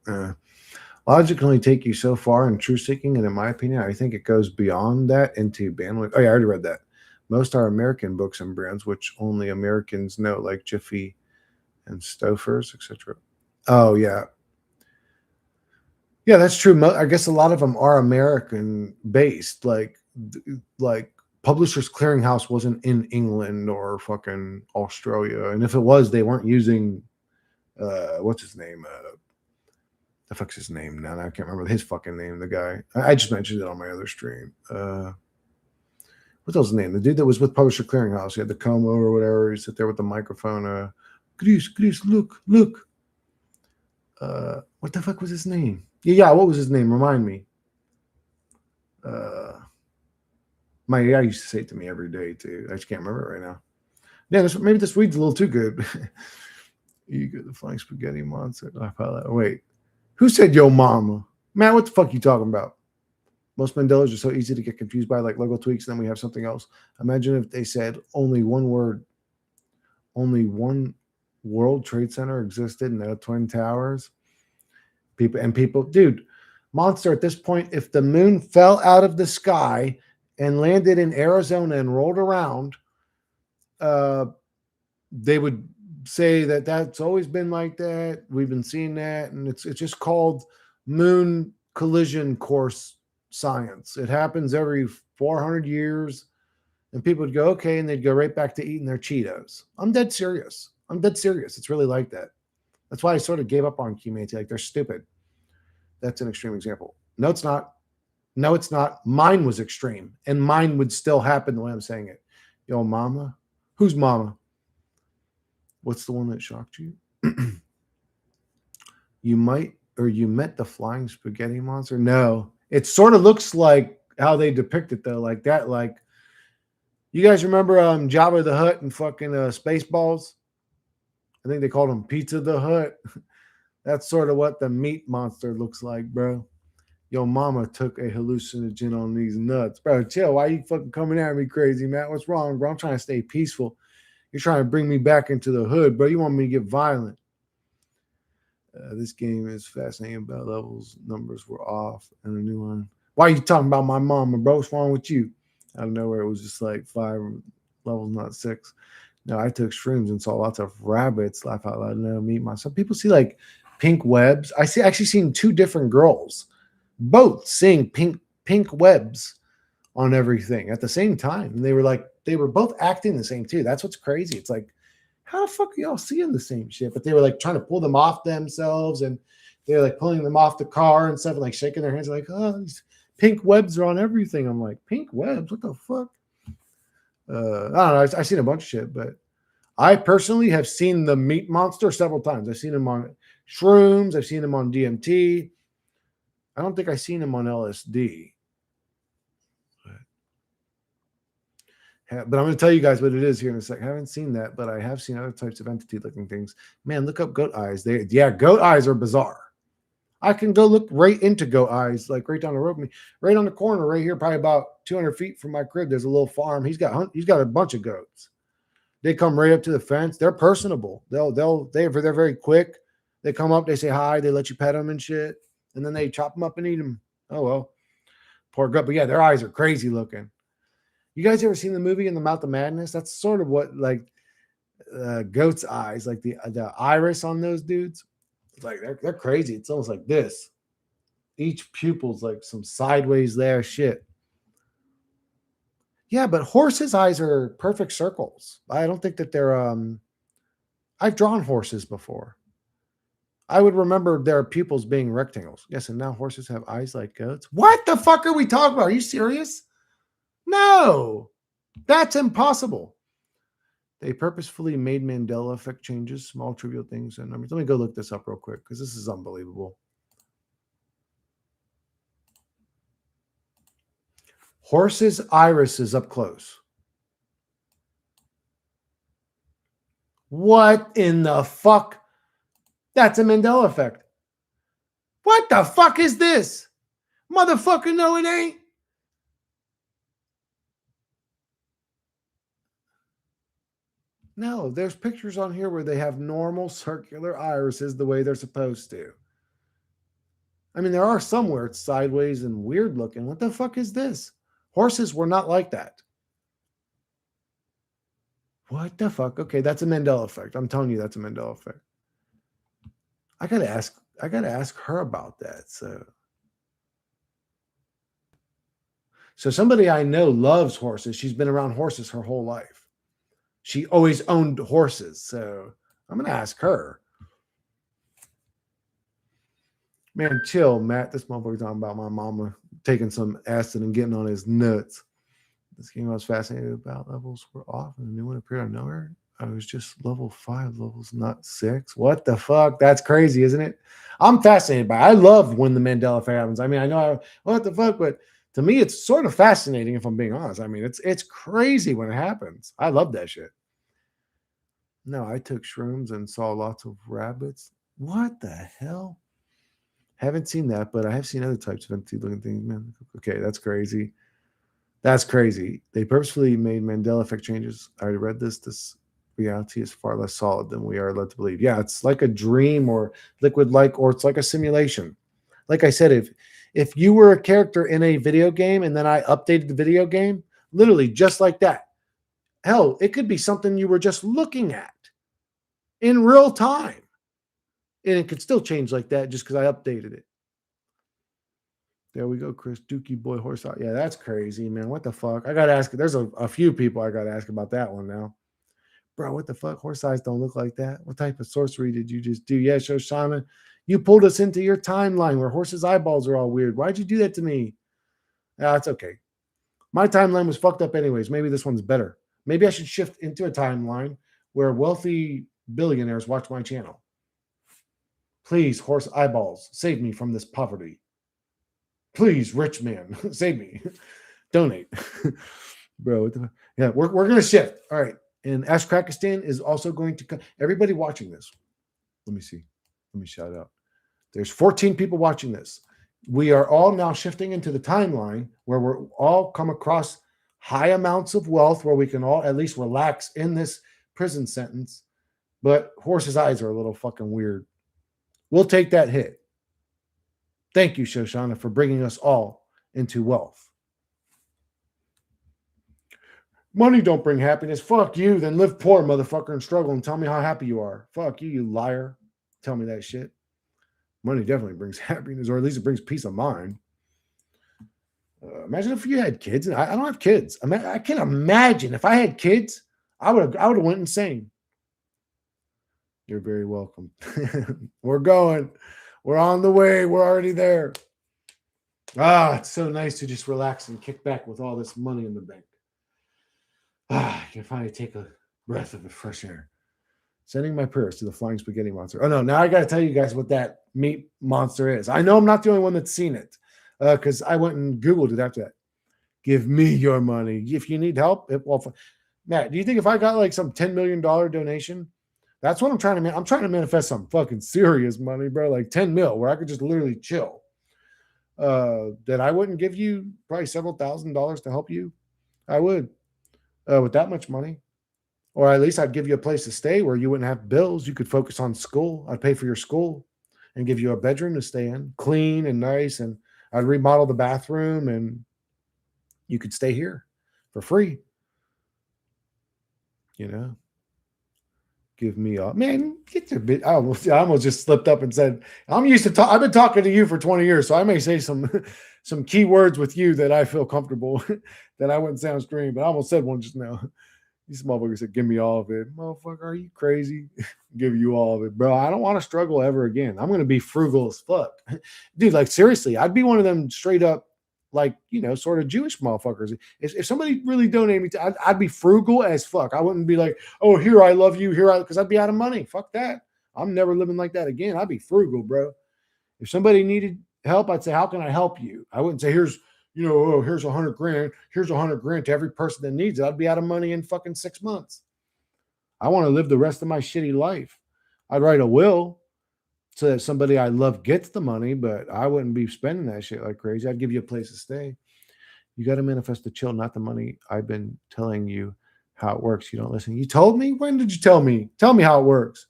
Logic can only take you so far in truth seeking, and in my opinion, I think it goes beyond that into bandwidth. Oh, yeah, I already read that. Most are American books and brands, which only Americans know, like Jiffy and Stouffer's, etc. Oh, yeah. Yeah, that's true. I guess a lot of them are American based. Like Publishers Clearinghouse wasn't in England or fucking Australia, and if it was, they weren't using what's his name? The fuck's his name now? I can't remember his fucking name. The guy I just mentioned it on my other stream. What's his name? The dude that was with Publisher Clearinghouse. He had the comb over or whatever. He sit there with the microphone. Chris, look. What the fuck was his name? Yeah, what was his name? Remind me. My dad used to say it to me every day too. I just can't remember it right now. Yeah, maybe this weed's a little too good. You get the flying spaghetti monster. Wait, who said yo mama? Man, what the fuck you talking about? Most Mandelas are so easy to get confused by, like logo tweaks, and then we have something else. Imagine if they said only one word, only one World Trade Center existed, no Twin Towers. People, dude, monster at this point, if the moon fell out of the sky and landed in Arizona and rolled around, uh, they would say that that's always been like that. We've been seeing that, and it's just called moon collision course science. It happens every 400 years, and people would go okay, and they'd go right back to eating their Cheetos. I'm dead serious. I'm dead serious. It's really like that. That's why I sort of gave up on humanity. Like they're stupid. That's an extreme example. No, it's not. No, it's not. Mine was extreme, and mine would still happen the way I'm saying it. Yo, mama. Who's mama? What's the one that shocked you? You might, or you met the flying spaghetti monster? No, it sort of looks like how they depict it though, like that. Like you guys remember Jabba the Hutt and fucking Spaceballs? I think they called him Pizza the Hutt. That's sort of what the meat monster looks like, bro. Yo, mama took a hallucinogen on these nuts, bro. Chill. Why you fucking coming at me crazy, Matt? What's wrong, bro? I'm trying to stay peaceful. You're trying to bring me back into the hood, bro. You want me to get violent. This game is fascinating about levels. Numbers were off. And a new one. Why are you talking about my mama, bro? What's wrong with you? Out of nowhere, it was just like 5 levels, not 6. No, I took shrooms and saw lots of rabbits. Laugh out loud. No, meet my. Some people see like pink webs. I see actually seen 2 different girls, both seeing pink webs on everything at the same time. And they were both acting the same too. That's what's crazy. It's like, how the fuck are y'all seeing the same shit? But they were like trying to pull them off themselves, and they were like pulling them off the car and stuff, and like shaking their hands, like, oh, these pink webs are on everything. I'm like, pink webs? What the fuck? I don't know. I've seen a bunch of shit, but I personally have seen the meat monster several times. I've seen him on shrooms. I've seen him on DMT. I don't think I've seen him on LSD. But I'm going to tell you guys what it is here in a second. I haven't seen that, but I have seen other types of entity-looking things. Man, look up goat eyes. Goat eyes are bizarre. I can go look right into goat eyes, like right down the road, right on the corner, right here, probably about 200 feet from my crib. There's a little farm. He's got a bunch of goats. They come right up to the fence. They're personable. They're very quick. They come up, they say hi, they let you pet them and shit, and then they chop them up and eat them. Oh well, poor goat. But yeah, their eyes are crazy looking. You guys ever seen the movie In the Mouth of Madness? That's sort of what like goat's eyes, like the iris on those dudes. It's like they're crazy. It's almost like this. Each pupil's like some sideways there shit. Yeah, but horses' eyes are perfect circles. I don't think that they're I've drawn horses before. I would remember their pupils being rectangles. Yes, and now horses have eyes like goats. What the fuck are we talking about? Are you serious? No, that's impossible. They purposefully made Mandela effect changes, small trivial things and numbers. Let me go look this up real quick because this is unbelievable. Horses' irises up close. What in the fuck? That's a Mandela effect. What the fuck is this? Motherfucker, no, it ain't. No, there's pictures on here where they have normal circular irises the way they're supposed to. I mean, there are some where it's sideways and weird looking. What the fuck is this? Horses were not like that. What the fuck? Okay, that's a Mandela effect. I'm telling you, that's a Mandela effect. I gotta ask her about that. So somebody I know loves horses. She's been around horses her whole life. She always owned horses. So I'm gonna ask her. Man, chill, Matt. This motherfucker talking about my mama taking some acid and getting on his nuts. This game I was fascinated about. Levels were off and the new one appeared out of nowhere. I was just level 5 levels, not 6. What the fuck? That's crazy, isn't it? I'm fascinated by it. I love when the Mandela effect happens. I mean, I know what the fuck, but to me, it's sort of fascinating if I'm being honest. I mean, it's crazy when it happens. I love that shit. No, I took shrooms and saw lots of rabbits. What the hell? Haven't seen that, but I have seen other types of entity looking things, man. Okay, that's crazy. That's crazy. They purposefully made Mandela effect changes. I already read this. This reality is far less solid than we are led to believe. Yeah, it's like a dream or liquid like, or it's like a simulation. Like I said, If you were a character in a video game and then I updated the video game, literally just like that. Hell, it could be something you were just looking at in real time. And it could still change like that just because I updated it. There we go, Chris. Dookie boy horse out. Yeah, that's crazy, man. What the fuck? I got to ask. There's a few people I got to ask about that one now. Bro, what the fuck? Horse eyes don't look like that. What type of sorcery did you just do? Yeah, Shoshana, you pulled us into your timeline where horses' eyeballs are all weird. Why'd you do that to me? It's okay. My timeline was fucked up anyways. Maybe this one's better. Maybe I should shift into a timeline where wealthy billionaires watch my channel. Please, horse eyeballs, save me from this poverty. Please, rich man, save me. Donate. Bro, what the fuck? Yeah, we're going to shift. All right. And Ashkrakistan is also going to come. Everybody watching this. Let me see. Let me shout out. There's 14 people watching this. We are all now shifting into the timeline where we're all come across high amounts of wealth where we can all at least relax in this prison sentence. But horse's eyes are a little fucking weird. We'll take that hit. Thank you, Shoshana, for bringing us all into wealth. Money don't bring happiness. Fuck you. Then live poor, motherfucker, and struggle and tell me how happy you are. Fuck you, you liar. Tell me that shit. Money definitely brings happiness, or at least it brings peace of mind. Imagine if you had kids. And I don't have kids. I can't imagine if I had kids. I would have went insane. You're very welcome. We're going. We're on the way. We're already there. It's so nice to just relax and kick back with all this money in the bank. I can finally take a breath of the fresh air. Sending my prayers to the flying spaghetti monster. Oh, no. Now I got to tell you guys what that meat monster is. I know I'm not the only one that's seen it because I went and Googled it after that. Give me your money. If you need help, Matt, do you think if I got like some $10 million donation, that's what I'm trying to I'm trying to manifest some fucking serious money, bro, like 10 mil where I could just literally chill. That I wouldn't give you probably several $1,000s to help you. I would. With that much money, or at least I'd give you a place to stay where you wouldn't have bills. You could focus on school. I'd pay for your school and give you a bedroom to stay in, clean and nice. And I'd remodel the bathroom and you could stay here for free. You know, give me a man, get your bit. I almost just slipped up and said, I'm used to talk. I've been talking to you for 20 years. So I may say some key words with you that I feel comfortable that I wouldn't sound strange, but I almost said one just now. These motherfuckers said, give me all of it. Motherfucker, are you crazy? Give you all of it. Bro, I don't want to struggle ever again. I'm going to be frugal as fuck. Dude, like seriously, I'd be one of them straight up, like, sort of Jewish motherfuckers. If somebody really donated me to, I'd be frugal as fuck. I wouldn't be like, oh, here, I love you. Because I'd be out of money. Fuck that. I'm never living like that again. I'd be frugal, bro. If somebody needed help, I'd say, how can I help you? I wouldn't say, here's $100,000. Here's $100,000 to every person that needs it. I'd be out of money in fucking 6 months. I want to live the rest of my shitty life. I'd write a will so that somebody I love gets the money, but I wouldn't be spending that shit like crazy. I'd give you a place to stay. You got to manifest the chill, not the money. I've been telling you how it works. You don't listen. You told me? When did you tell me? Tell me how it works.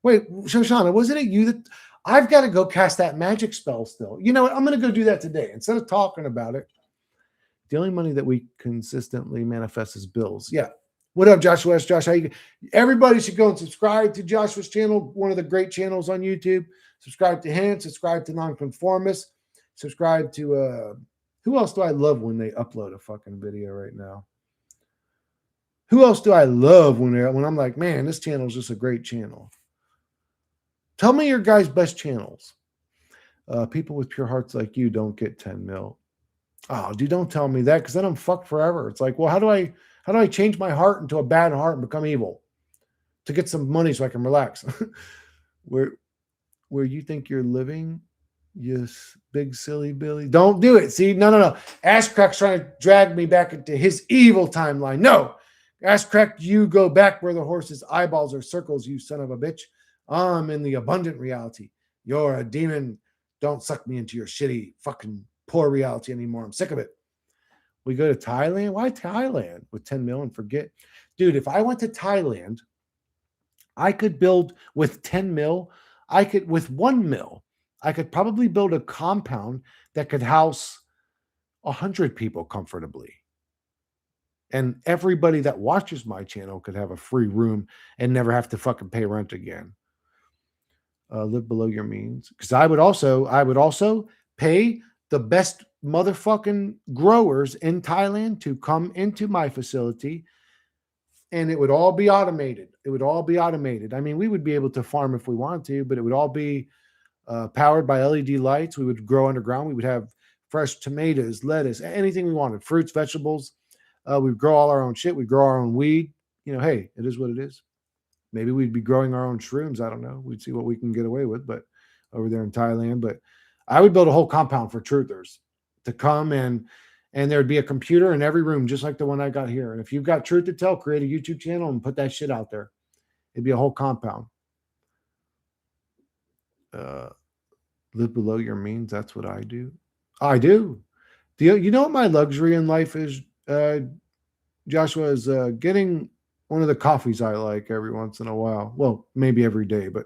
Wait, Shoshana, wasn't it you that I've got to go cast that magic spell still? You know what? I'm going to go do that today. Instead of talking about it, the only money that we consistently manifest is bills. Yeah. What up, Joshua S. Josh? How you? Everybody should go and subscribe to Joshua's channel, one of the great channels on YouTube. Subscribe to him. Subscribe to Nonconformist. Subscribe to who else do I love when they upload a fucking video right now? Who else do I love when I'm like, man, this channel is just a great channel? Tell me your guys' best channels. People with pure hearts like you don't get 10 mil. Oh, dude, don't tell me that because then I'm fucked forever. It's like, well, how do I change my heart into a bad heart and become evil to get some money so I can relax? where you think you're living, you big silly Billy. Don't do it. See, no. Ashcrack's trying to drag me back into his evil timeline. No, Ashcrack, you go back where the horse's eyeballs are circles, you son of a bitch. I'm in the abundant reality. You're a demon. Don't suck me into your shitty fucking poor reality anymore. I'm sick of it. We go to Thailand. Why Thailand with 10 mil and forget? Dude, if I went to Thailand, I could build with 10 mil. With 1 mil, I could probably build a compound that could house 100 people comfortably. And everybody that watches my channel could have a free room and never have to fucking pay rent again. Live below your means. Because I would also pay the best motherfucking growers in Thailand to come into my facility, and it would all be automated. It would all be automated. I mean, we would be able to farm if we wanted to, but it would all be powered by LED lights. We would grow underground. We would have fresh tomatoes, lettuce, anything we wanted, fruits, vegetables. We'd grow all our own shit. We'd grow our own weed. Hey, it is what it is. Maybe we'd be growing our own shrooms. I don't know. We'd see what we can get away with, but over there in Thailand. But I would build a whole compound for truthers to come and there'd be a computer in every room, just like the one I got here. And if you've got truth to tell, create a YouTube channel and put that shit out there. It'd be a whole compound. Live below your means. That's what I do. I do. You know what my luxury in life is, Joshua, is getting one of the coffees I like every once in a while. Well, maybe every day, but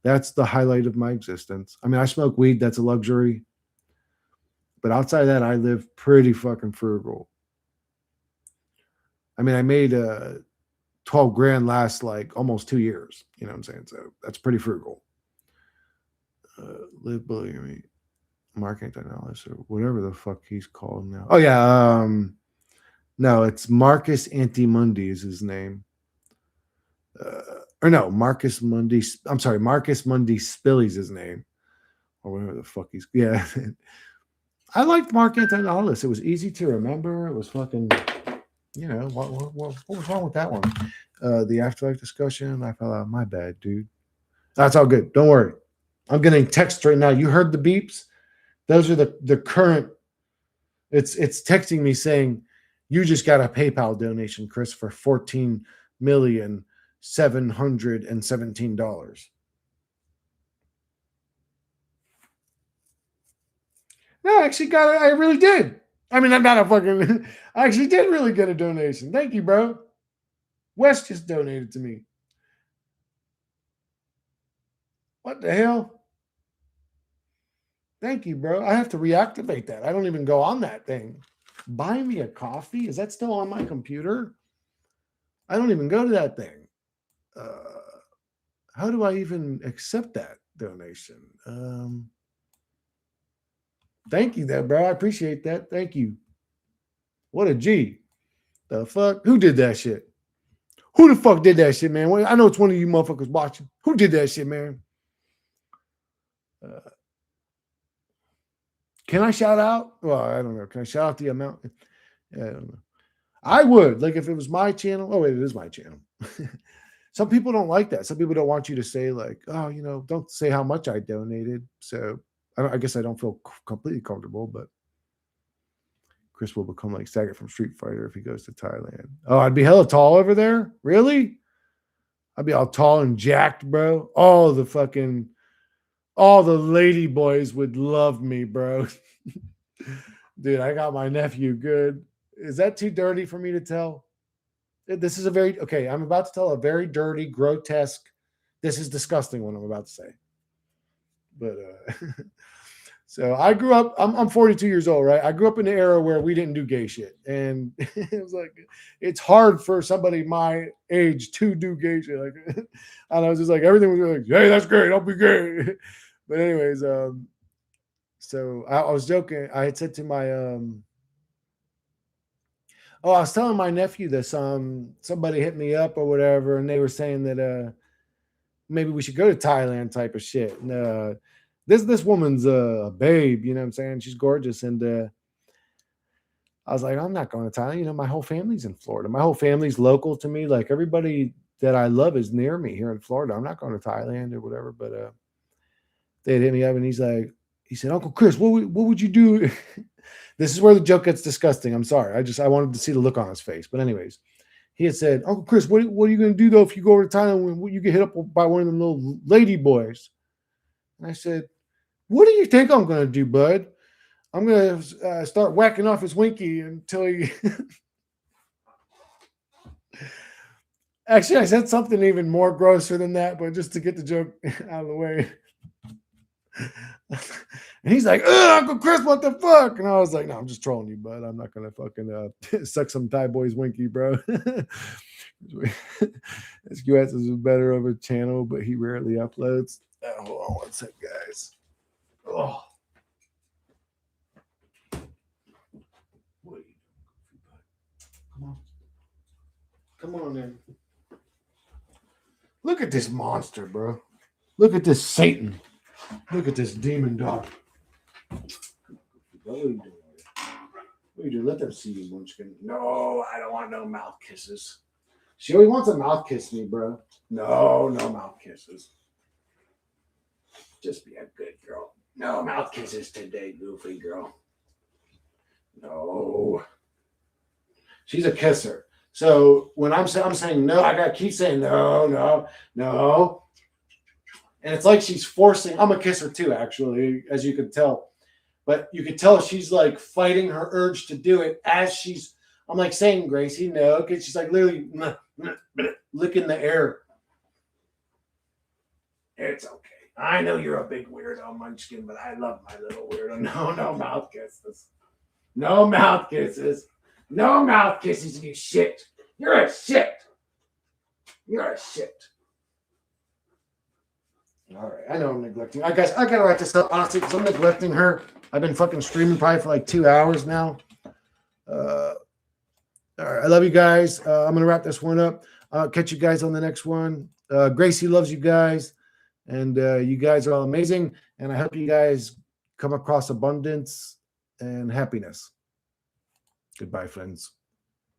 that's the highlight of my existence. I mean, I smoke weed. That's a luxury. But outside of that, I live pretty fucking frugal. I mean, I made 12 grand last like almost 2 years. You know what I'm saying? So that's pretty frugal. Live below your means. Mark Antonalis or whatever the fuck he's called now. Oh yeah, no, it's Marcus Antimundi is his name. Or no, Marcus Mundi. I'm sorry, Marcus Mundi Spilly's his name, or whatever the fuck he's. Yeah, I liked Mark Antonalis. It was easy to remember. It was fucking. What was wrong with that one? The afterlife discussion. I fell out. My bad, dude. That's all good. Don't worry. I'm getting text right now. You heard the beeps? Those are the current. It's texting me saying, you just got a PayPal donation, Chris, for $14,717. No, I actually got it. I really did. I mean, I'm not a fucking. I actually did really get a donation. Thank you, bro. Wes just donated to me. What the hell? Thank you, bro. I have to reactivate that. I don't even go on that thing. Buy me a coffee? Is that still on my computer? I don't even go to that thing. How do I even accept that donation? Thank you, there, bro. I appreciate that. Thank you. What a G. The fuck? Who did that shit? Who the fuck did that shit, man? I know it's one of you motherfuckers watching. Who did that shit, man? Can I shout out? Well, I don't know. Can I shout out the amount? I don't know. I would. Like if it was my channel. Oh, wait, it is my channel. Some people don't like that. Some people don't want you to say like, oh, don't say how much I donated. So I guess I don't feel completely comfortable, but Chris will become like Sagat from Street Fighter if he goes to Thailand. Oh, I'd be hella tall over there? Really? I'd be all tall and jacked, bro. All the lady boys would love me, bro. Dude, I got my nephew good. Is that too dirty for me to tell? This is I'm about to tell a very dirty, grotesque, this is disgusting what I'm about to say. But so I grew up, I'm 42 years old, right? I grew up in an era where we didn't do gay shit. And it was like, it's hard for somebody my age to do gay shit. Like, and I was just like, everything was like, hey, that's great, I'll be gay. But anyways, so I was joking. I had said to my, I was telling my nephew this. Somebody hit me up or whatever, and they were saying that maybe we should go to Thailand type of shit. And this woman's a babe, you know what I'm saying? She's gorgeous, and I was like, I'm not going to Thailand. My whole family's in Florida. My whole family's local to me. Like everybody that I love is near me here in Florida. I'm not going to Thailand or whatever. But they hit me up, and he said, Uncle Chris, what would you do? This is where the joke gets disgusting. I'm sorry. I wanted to see the look on his face. But anyways, he had said, Uncle Chris, what are you going to do though if you go over to Thailand when you get hit up by one of them little lady boys? And I said, what do you think I'm going to do, bud? I'm going to start whacking off his winky until he. Actually, I said something even more grosser than that, but just to get the joke out of the way. And he's like, Uncle Chris, what the fuck? And I was like, no, I'm just trolling you, bud. I'm not gonna fucking suck some Thai boy's winky, bro. SQS is better of a channel, but he rarely uploads. Hold on one sec, guys. Oh. What are you doing? Come on. Come on in. Look at this monster, bro. Look at this Satan. Look at this demon dog. What are you doing? What are you doing? Let them see you, Munchkin. No, I don't want no mouth kisses. She always wants a mouth kiss me, bro. No mouth kisses. Just be a good girl. No mouth kisses today, goofy girl. No. She's a kisser. So when I'm saying no, I gotta keep saying no. And it's like she's forcing. I'm a kisser too, actually, as you can tell. But you can tell she's like fighting her urge to do it as she's. I'm like saying, Gracie, no, because she's like literally licking the air. It's okay. I know you're a big weirdo, Munchkin, but I love my little weirdo. No mouth kisses. No mouth kisses. No mouth kisses, you shit. You're a shit. You're a shit. All right, I know I'm neglecting. I guess I gotta write this up honestly because I'm neglecting her. I've been fucking streaming probably for like 2 hours now. All right, I love you guys. I'm gonna wrap this one up. Catch you guys on the next one. Gracie loves you guys, and you guys are all amazing. And I hope you guys come across abundance and happiness. Goodbye, friends.